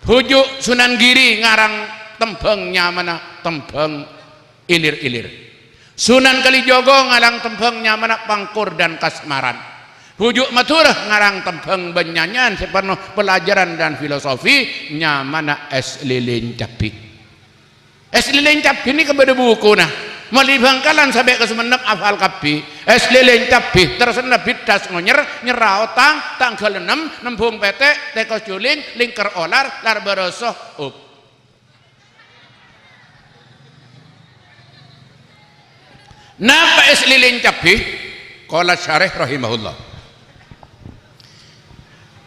hujuk Sunan Giri ngarang tembangnya mana tembang ilir-ilir Sunan Kalijogo ngarang tembangnya mana Pangkur dan Kasmaran hujuk Maturah ngarang tembang benyanyian sepenuh pelajaran dan filosofi nyamana es lilin capi es lilin capi ini kepada buku nah mali Bangkalan sampai ke Sumenep hafal kapi es lilin capi tersena bidas ngonyer nyerah otang tanggal 6 nembung petek tekos juling lingkar olar lar barosoh up napa es lilin capi qala syarih rahimahullah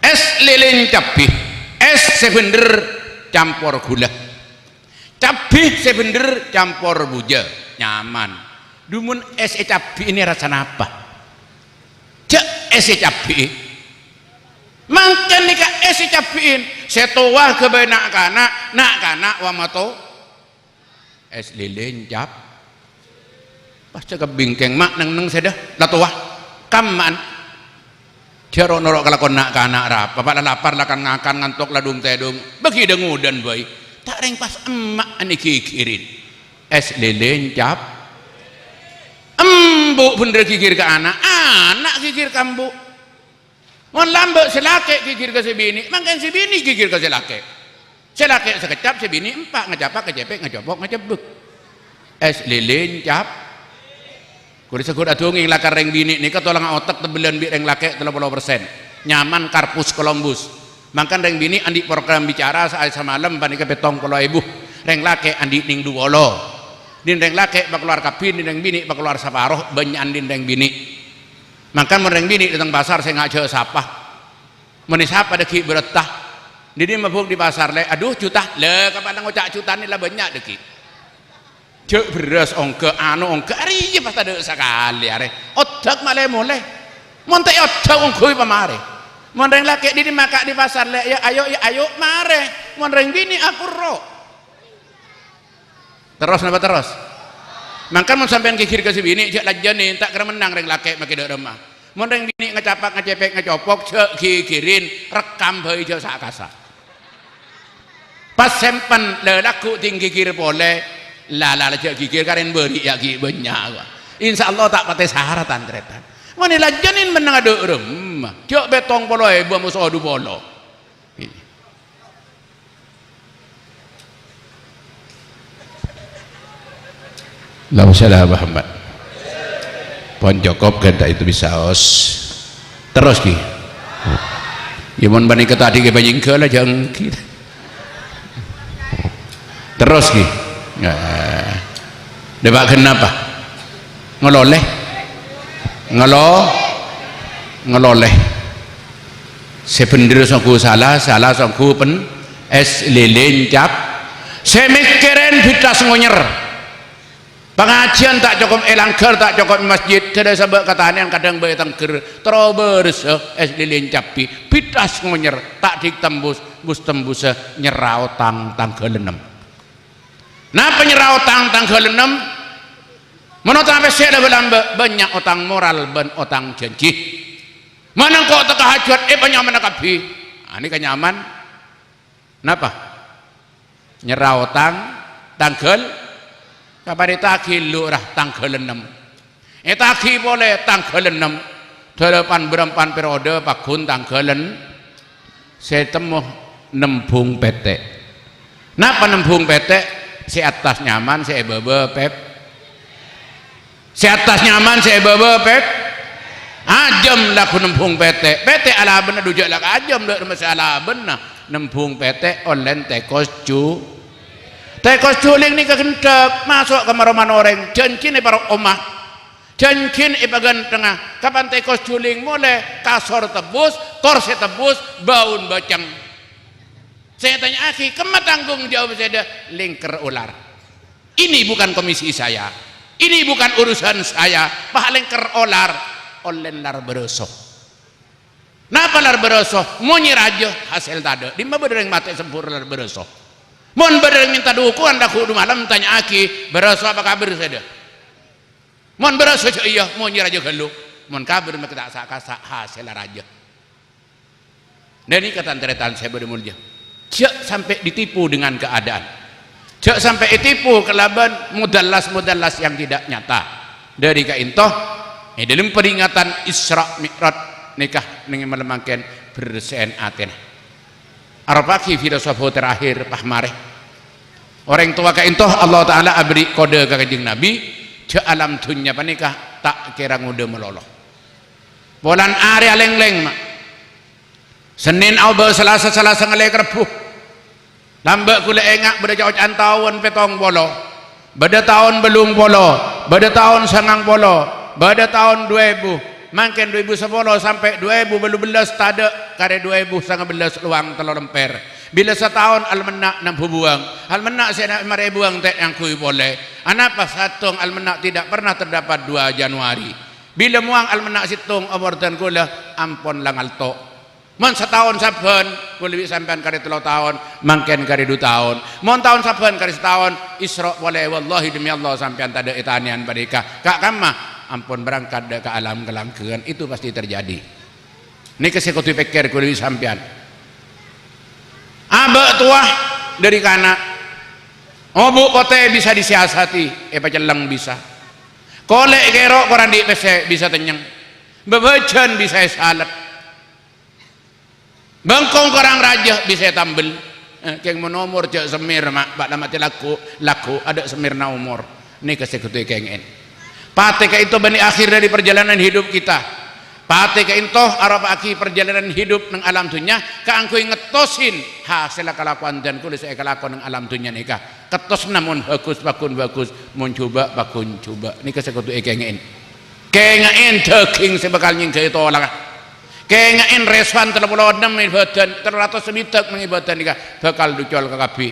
es lilin capi es sebener campur gula cabai sebener campur buja nyaman dumun es cabai ini rasanya apa cek es cabai mangken nika es cabai setuah ke benak kana wa mato es lilin cap pas cakap bingkeng mak neng sedah latuah kaman jaro norok kelakon nak kana rapa pada lapar lakan ngakan ngantuk ladung tedung bagi dengudan boy tak reng pas emak ani kikirin es lilin cap embuk bener kikir ke anak kikir ke embuk mon lambek selake kikir ke sebini mangken sebini kikir ke selake sekecap sebini empak ngecapak kecepek ngejopok ngejebek es lilin cap kudu sekut adungi lakar reng bini nika tolong otak tebelan bi reng lake 30% nyaman karpus Columbus makan reng bini andi program bicara saat semalam panika petong kalau ibu reng lake andi ning duwolo din reng lake bak keluar kapin din reng bini bak keluar saparoh banyak andin reng bini makan reng bini datang pasar saya ngajak sapah menisap pada ki beretah jadi mabuk di pasar le aduh juta le kapan ngocak juta ni lah banyak deki cek beras ongke anu ongke ari je pas ada sekali are otak male mulai monte otak ongkoi pamare monreng laki di maka di pasar le ya ayo mare monreng bini aku ro terus napa terus mangkan mun sampean kikir ke si bini cek lajane tak kira menang reng laki make dek remah mun reng bini ngecapak ngecepek ngecopok cek kikirin rekam bae cek sak kasa pas sempen le laku tinggi kir boleh lala cek kikir karen beri ya ki banyak insyaallah tak pate syarat antretan mun lajanin menang dek remah cek betong polo buah musuh adu polo Lau salah Muhammad pon Jokop kan tak itu bisa os terus ki ya mon bani kata di kebanyakan ke lah jangan kita terus ki debat kenapa ngeloleh ngeloleh sebenarnya sangku salah sangku pen es lilin cap saya mikirin bitas ngonyer pengajian tak cukup elangker tak cukup masjid tidak sebab katanya kadang bertengker terobers es lilin capi pitas ngonyer tak ditembus bus tembus nyerau tang kelenem nah penyerau tang kelenem menurut apa sih ada banyak otang moral ben otang janji mana kok tak hajat banyak mana kapi ini kenyaman kenapa nyerau tang kapan ditagi lurah tanggal 6 itagi boleh tanggal 6 delapan berempan periode pakun tanggal 6 saya temu nembung petek napa nembung petek si atas nyaman si bebe pep si atas nyaman si bebe pep ajam laku nembung petek ala bener dujak lak ajam dak masalah bener nembung petek online tekos tekos culing ni kegendak masuk ke maroman orang jankin ni para omah jankin bagian tengah kapan tekos culing mulai kasor tebus korse tebus baun bacang saya tanya akhi kemat tanggung jawab saya lingker ular ini bukan komisi saya ini bukan urusan saya pak lingker ular olen lar berosoh napa lar berosoh mau nyirajo hasil tade di mana bereng mati sempurna lar berosoh mon bereng minta dukungan dah kudu malam tanya aki berasa apa kabar saya mon berasa iya mau nyirajo gelu mon kabar mak tak sakasa hasil raja dan ini kata antretan saya bermulia cek sampai ditipu dengan keadaan cek sampai ditipu kelaban mudallas yang tidak nyata dari kaintoh dalam peringatan Isra Mi'raj nikah dengan melemakan bersen Aten Arafaki filosofi terakhir pahmareh orang tua kaintoh Allah Ta'ala abri kode ke kanjeng Nabi ke alam dunia panikah tak kira ngude meloloh bulan area leng-leng mak Senin Aubel Selasa ngelek rebuh lambat kule engak beda jauh antauan petong bolo beda tahun belum bolo beda tahun sangang bolo beda tahun 2000 makin 2010 sampai 2012 tada kare 2019 luang telur lemper bila setahun almenak 60 buang almenak saya nak 5.000 buang tek yang kui boleh anak pas satung almenak tidak pernah terdapat 2 Januari bila muang almenak situng abortan kula ampon langal tok mon setahun saben kula lebih sampean kare 3 tahun makin kare 2 tahun mon tahun saben kare setahun Isra boleh wallahi demi Allah sampean tada itanian padika kak kamah ampun berangkat ke alam kelangkean itu pasti terjadi ini kesekutu pikir kuliah sampean abah tua dari kanak obu kote bisa disiasati paceleng bisa kolek kerok koran di PC bisa tenyeng bebejan bisa salat bengkong korang raja bisa tambel keng menomor cek semir mak bak mati laku ada semirna umur ini kesekutu kengen patika itu bani akhir dari perjalanan hidup kita patika itu arab aki perjalanan hidup nang alam dunia kaangku ngetosin hasil kelakuan dan kulis saya kelakuan nang alam dunia nikah ketos namun bagus mun coba bakun coba ini kesekutu kengen daging sebakal nyingke tolak kengain reswan 36 ibadan 300 sebitak mengibadan nikah bakal ducol ke kabi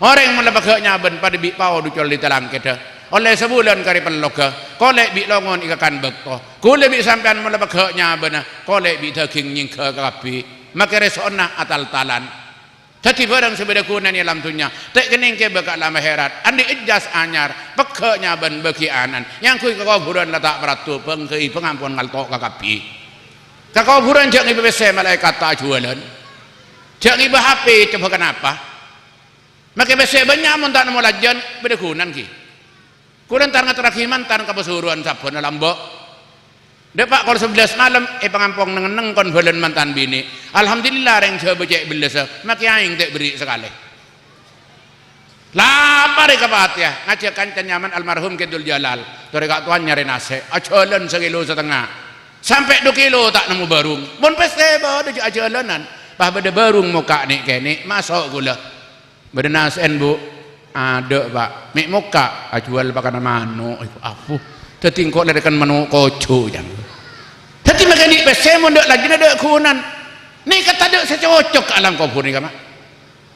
orang melebak nyaben pada bi pau ducol di telang kita oleh sebulan kari peloga kolek bi longon ikakan bekto kule bi sampean melebak nyaben kolek bi daging nyingke ke kabi maka resona atal talan jadi barang sebeda kunan alam dunia tak kening ke bakal lama herat andi ijas anyar peke nyaben bagi anan yang kui kekuburan letak peratu pengkei pengampun ngaltok ke kabi kekuburan jangan ibu bese malaikat tak jualan jangan ibu HP coba kenapa maka bese banyak muntak nemu lajan beda kunan ki kunan tarang terakiman tarang kepesuruan sabun lambok depak kalau 11 malam pengampung neng kon belen mantan bini alhamdulillah reng coba cek belesa maka aing tak beri sekali lapar ikapat ya ngajak kancan nyaman almarhum Kidul Jalal toreka tuan nyari nase ajalan 1,5 kilo sampai 2 kilo tak nemu barung pun peste ada ajalanan pah beda barung muka nih kene masuk gula beda nasen bu ada pak mik muka ajual pakai manu afu tetingkok ledekan manu koco yang tapi makan di peste mundak lagi ada kunan nih kata ada secocok ke alam kubur nih kama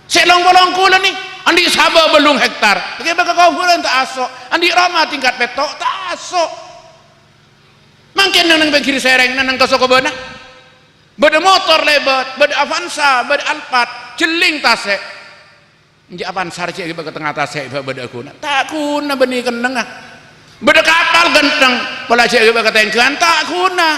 selong-bolong kulan nih andi sabar belum hektar bagaimana kuburan tak asok andi ramah tingkat petok tak asok mungkin nang kiri sereng nang kasoko beuna beda motor lebat beda Avanza beda Alphard jeling tasek nje Avanza cek ke tengah tasek beda kuna tak kuna benih keneng beda kapal genteng pola cek ke tengkan tak kuna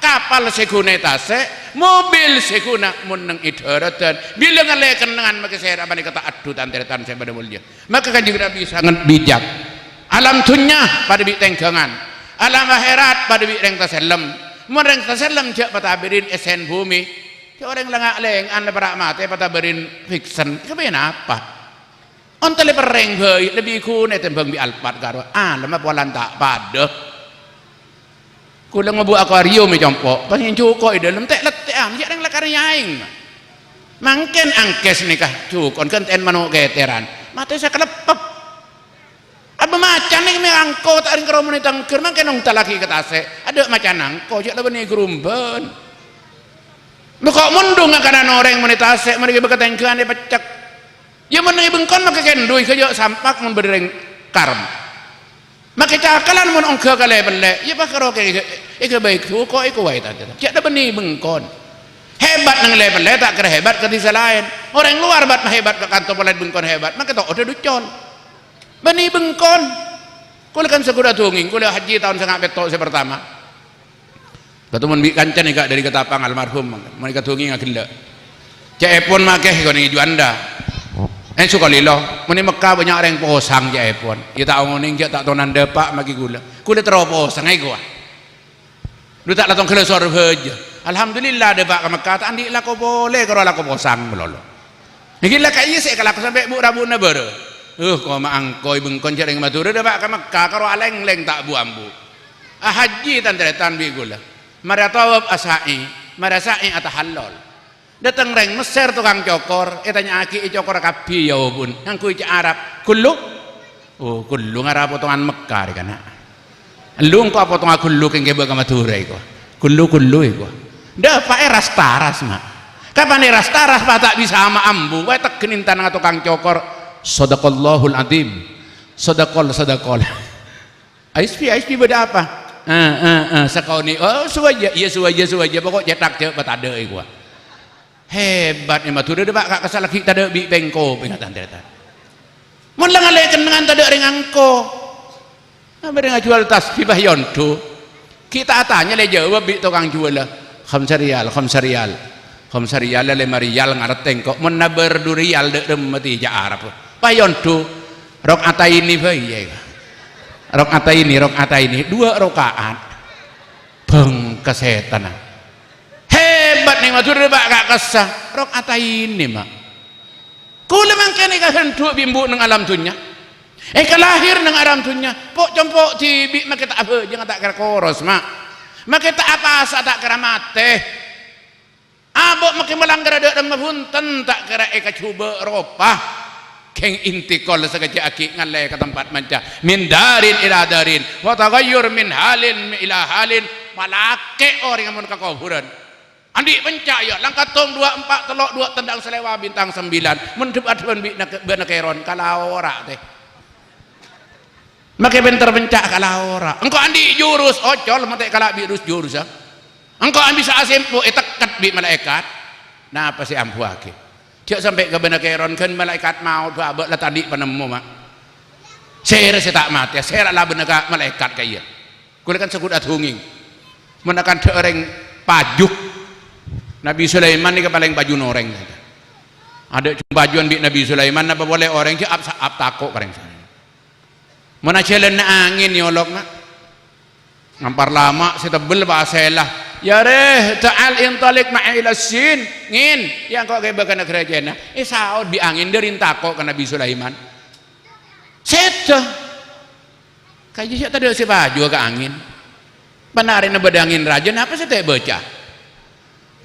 kapal sekune tasek mobil sekuna mun nang idaratan bila ngale kenengan make saya apa kata adu tanteretan saya pada mulia maka kan juga bisa bijak alam dunya pada bi tenggangan alam akhirat pada bi reng tasallam mun reng tasallam jak patabirin esen bumi ke orang langak leng an leperak mate patabirin fiksen kepen apa on tele pereng heuy lebih kune tembang bi Alphard karo lama polan tak pada kula ngebu akuarium e compok pas cuko di dalam tek letean jak reng lakar nyaing mangken angkes nikah cukon kenten manuk keteran mate saya kelepep apa macan nih mengangko tak ring keromoni tangker makan nong talaki ketase ada macan angko jak lebih gerumban muka mundung akan orang menitase mereka berkatengkan dia pecak ya mana bengkon maka kendui kerja sampak memberi karm maka cakalan mun ongke kale belle ya pak karo ke baik tu kok iku wae tadi jak ada benih bengkon hebat nang level tak kira hebat ke desa lain orang luar bat hebat ke kantor pelat bengkon hebat maka tak ada ducon benih bengkon kula kan segera tunging kula haji tahun setengah petok saya pertama ketemu bi kancan ika dari ketapang almarhum mereka tunging agenda cepon makeh ko ni juanda suka lilo meni Mekah banyak orang posang cepon ya tak ngoning tak tonan depak maki kula teroposang ai gua lu tak latong kelesor beja alhamdulillah depak ke Mekah tak andik lah ko boleh karo lah ko posang melolo niki lah kaya sik kalau sampai bu rabuna bere kok maangkoy bengkon jaring matura dah pak Mekah karo aleng-leng tak buambu haji tanteretan bi gula maratawab asai marasai atahallal datang reng Mesir tukang cokor tanya aki cokor kabi ya bun yang kui Arab kullu kullu ngarap potongan Mekah kan lu kok potongan kullu kengke baka matura iku kullu iku dah pak ras mak kapan ras pak tak bisa ama ambu wae tegenin tanang tukang cokor Sadaqallahul Azim sadaqol ISP beda apa sakauni suwaja iya suwaja pokok cetak je batade gua hebat ni matur de pak kasal lagi tade bi bengko pengatan tereta mun lang aleken dengan tade ring angko ambe jual tasbih yonto kita tanya le jawab bi tukang jual 5 rial 5 rial 5 rial ngareteng kok mun naber 2 rial de mati ja Arab payon tu rok ataini bae rok ataini 2 rakaat beng kesetan hebat nih matur pak gak kesah rok ataini mak kula mangkene ka hentuk bimbu nang alam dunya kelahir nang alam dunya pok compok tibi make tak apa jangan tak kira koros mak make tak apa asa tak kira mate abok make melanggar ada punten tak kira coba ropah keng intikol sagaja aki ngalai ke tempat manca min darin ila darin wa taghayyur min halin ila halin malake orang mun ka kuburan andi pencak ya langkatong 24 telok 2 tendang selewa bintang 9 mendebat bi benekeron kalau ora teh make bentar pencak kalau ora engko andi jurus ocol mate kalak virus jurus ya engko andi bisa asempo etekat bi malaikat nah apa sih ampuake cek sampai ke benekeron kan malaikat maut babak lah tadi penemu mak saya tak mati saya lah beneka malaikat kaya kulit kan sekut atunging menekan tereng pajuk Nabi Sulaiman ni paling baju noreng ada bajuan bi Nabi Sulaiman apa boleh orang je ap takok kareng sana mana jalan angin nyolok mak ngampar lama setebel bahasalah ya reh ta'al intalik ma'i ila sin ngin yang kok kayak bakal kerajaan saud bi angin dari takok ke Nabi Sulaiman seta kayak siapa tadi si baju ke angin penarin bedangin raja apa sih teh baca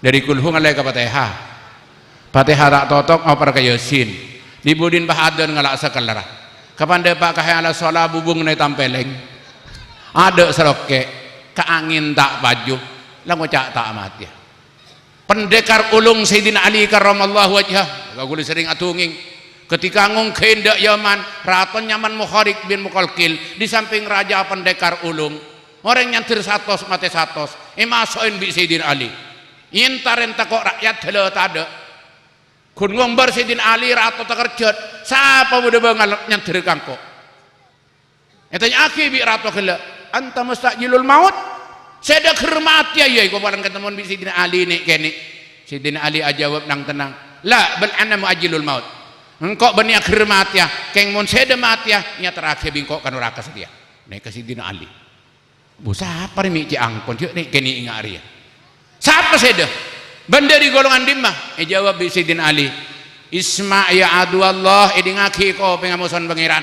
dari kulhu ngalai ke Fatihah tak totok opar ke Yasin dibudin bahadon ngalak sekelara kapan depak kahaya ala sholah bubung nai tampeleng ada seroke ke angin tak baju lah ngocak tak mati pendekar ulung Sayyidina Ali karramallahu wajhah gak sering atunging ketika ngung kehendak Yaman raton Yaman Mukharik bin Muqalqil di samping raja pendekar ulung orang nyantir satos mate satos masukin bi Sayyidina Ali intaren takok rakyat hela tada kun ngombar Sayyidina Ali rato takerjat siapa udah bangal nyantir kangko etanya aki bi rato hela anta mustajilul maut saya dah kermat ya kau barang ketemu bi Sayyidina Ali ni kene Sayyidina Ali ajawab nang tenang la bal ana muajilul maut engkau bani akhir mati ya keng mon seda mati ya nya terakhir bingkok kan neraka sedia nek Sayyidina Ali bu siapa ni ci angkon cek nek kene ingat ya siapa seda benda di golongan dimah jawab bi Sayyidina Ali isma ya adu Allah idingaki ko pengamusan pangeran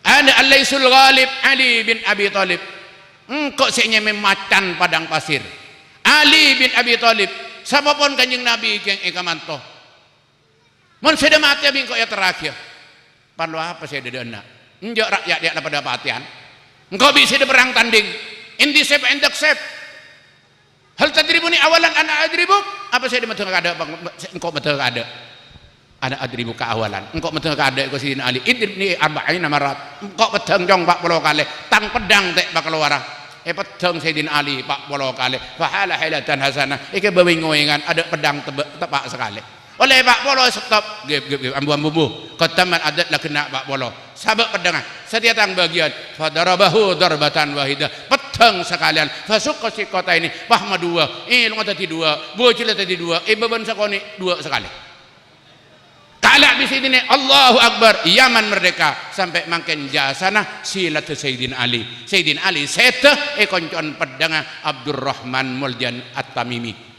ana alaisul ghalib Ali bin Abi Thalib engkau senyem macan padang pasir Ali bin Abi Thalib sabapun kanjeng Nabi keng ikamanto mun sudah mati bingkok ya terakhir perlu apa saya dana enjak rakyat dia pada patian engkau bisa berang tanding indi sep endak sep hal tadribuni awalan ana adribuk apa saya betul kada engkau betul kada ana adribu ka awalan engkau betul kada ko Sayyidina Ali idribni arba'ina marat engkau pedang jong 40 kali tang pedang tek bakal wara pedang Sayyidina Ali 40 kali fahala hilatan hasanah iki bawingoyengan ada pedang tepak sekali oleh Pak Polo stop ambu-ambu kataman adat lah kena Pak Polo sabak pedangan setiap tang bagian fadarabahu darbatan wahidah petang sekalian fasuk si kota ini pahma dua ilmu tadi dua bocil tadi dua beban sakoni dua sekali kalak di sini Allahu Akbar Yaman merdeka sampai makin jasana silat Sayyidina Ali Sayyidina Ali seta koncon pedangan Abdurrahman Muljan At-Tamimi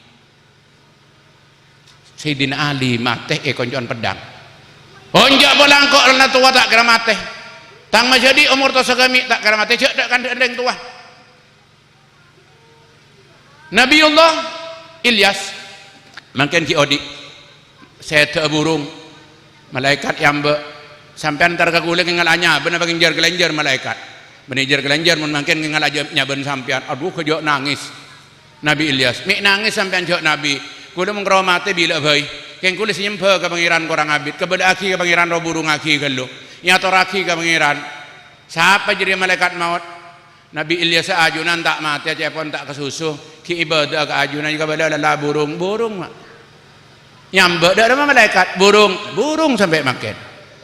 Sayyidina Ali mateh koncoan pedang onjak bolangkok rena tua tak kira mateh tang majadi umur to sagami tak kira mateh cek tak kan endeng tua Nabiullah Ilyas makin ki odi saya burung malaikat yang be sampai antar kaguling ngalanya bener bagi jar gelenjar malaikat bener jar gelenjar mun makin ngalaja nyaben sampean aduh kejok nangis Nabi Ilyas mik nangis sampean jok Nabi kuda mengromate bila bayi keng kulis nyempe ke pangeran korang abid kepada aki ke pangeran roh burung aki gelo nyator aki ke pangeran siapa jadi malaikat maut Nabi Ilyas ajunan tak mati cepon tak kesusu ki ibadah ke ajunan juga pada lala burung mak nyambe dak ada malaikat burung sampai makin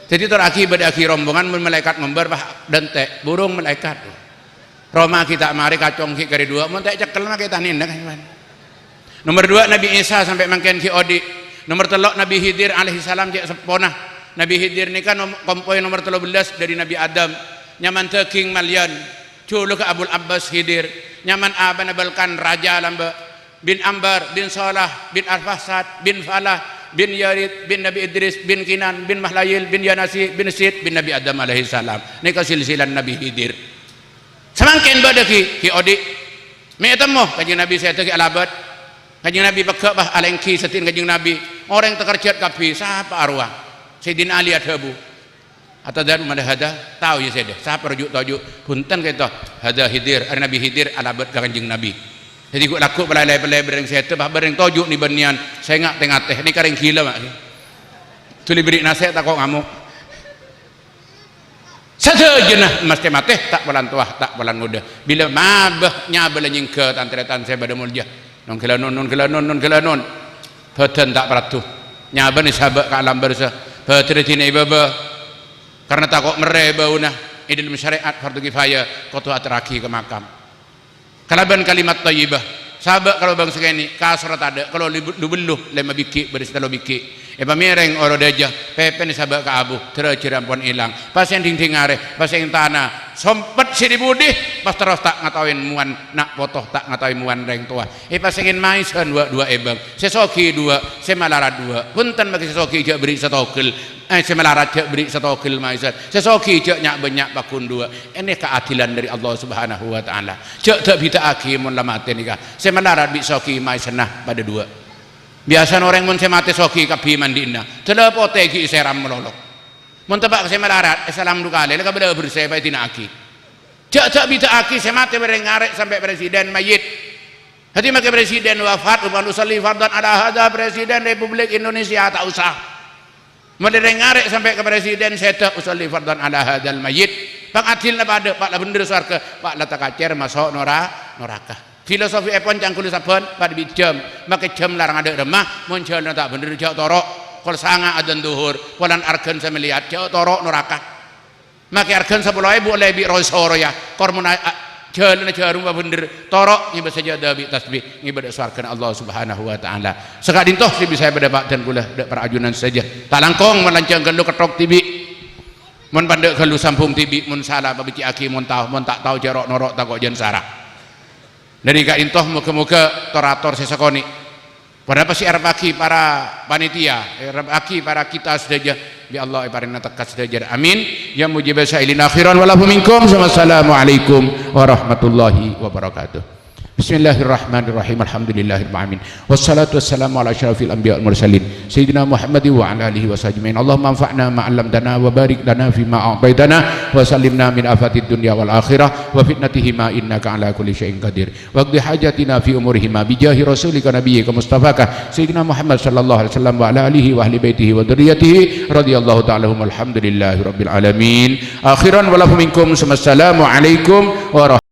jadi tor aki pada aki rombongan malaikat member bah dentek burung malaikat Roma kita mari kacong ki kari dua mun tak cekel mak kita nindak kan nomor 2 Nabi Isa sampai makin ki odi nomor 3 Nabi Khidir alaihi salam cek sepona Nabi Khidir ni kan kompoi nomor 13 dari Nabi Adam nyaman teking malian culu ke Abul Abbas Khidir nyaman aban abalkan raja lamba bin Ambar bin Salah bin Al-Fahsad bin Falah bin Yarid bin Nabi Idris bin Kinan bin Mahlayil bin Yanasi bin Sid bin Nabi Adam alaihi salam ni ka silsilan Nabi Khidir semangkin bada ki odi me temo kanjeng Nabi saya teki alabat kanjeng Nabi pakai bah alengki setin kanjeng Nabi orang yang terkerjat kapi siapa arwah Sayyidina Ali adhabu atau dari mana hada tahu ya saya siapa rujuk tahu punten kita hada Khidir Nabi Khidir alabat kanjeng Nabi Jadi gua laku belai-belai bereng saya tu bah bereng tojuk ni benian saya ngak tengah teh ni karing gila mak. Tu beri nasihat tak kok ngamuk. Saja nah mas teh mate tak bulan tua tak bulan muda. Bila mabahnya bela nyingke tantretan saya pada mulia. Non kelanon. Peten tak peratu. Nyaba ni sahabat ke alam bersa. Petretin ibaba. Karena tak kok mereba una. Idil syariat fardu kifayah kotu atraki ke makam. Kalaban kalimat thayyibah. Sahabat kalau bang segini kasrat ada kalau lubeluh lema biki beris talo biki. Pamereng oro dejah pepe ni sahabat ke abu terceram pon hilang. Pas yang ding are, pas yang tanah sompet si dibudi pas terus tak ngatawain muan nak potoh tak ngatawain muan reng tua. Pas ingin maisan dua ebang. Sesoki dua, semalarat dua. Punten bagi sesoki jak beri setokil. Semalarat jak beri setokil maisan. Sesoki jak nyak banyak bakun dua. Ini keadilan dari Allah Subhanahu wa taala. Jak tak bita akimun lamate nikah. Semalarat bi soki maisanah pada dua. Biasa orang mun semate soki kapi mandina. Telepo tegi seram melolok. Mun tebak semalarat salam dukale leka beda bersih bae tina aki. Jak bita aki semate bareng ngarek sampai presiden mayit. Hati make presiden wafat upan usalli fardan ada hada presiden Republik Indonesia tak usah. Mereka ngarek sampai ke presiden saya usalli fardan ala hadal mayit. Bang adilna pada pak la bener surga pak la takacer masuk neraka. Filosofi epon cangkul saben pada bijam make jam larang ada remah muncul tak bener jak torok kol sanga adan duhur polan argen saya melihat jak torok neraka. Make argen 10.000 lebih rosoro ya kormona jalan jarum bener torok ngibadah sajadah bi tasbih ngibadah surga Allah Subhanahu wa taala. Sekadin toh si bisa pada pak dan kula dak perajunan saja. Tak langkong melancangkan lu ketok tibi. Mun pandek kalau sampung tibi mun salah babici aki mun tak tahu jarok norok tak kok jen sarah. Dari ka intoh muka-muka torator sesakoni. Pada pasti arbaki para panitia, arbaki para kita sedaja. Bi Allah iparina tekas sedaja. Amin. Ya mujib sa'ilin akhiran walafu minkum. Wassalamualaikum warahmatullahi wabarakatuh. Bismillahirrahmanirrahim. Alhamdulillahirabbil alamin. Wassalatu wassalamu ala asyrafil anbiya wal mursalin sayyidina Muhammadin wa ala alihi wasahbihi. Allahumma anfa'na ma 'allamtana wa barik lana fima a'taitana wa sallimna min afatid dunya wal akhirah wa fitnatihima innaka ala kulli syai'in qadir. Wa qdi hajatina fi umurihima bi jahi rasulika nabiyyika mustafaka sayyidina Muhammad sallallahu alaihi wasallam wa ala alihi wa ahli baitihi wa dzurriyyatihi radhiyallahu ta'ala alhamdulillahirabbil alamin. Akhiran walafu minkum. Wassalamu alaikum warahmatullahi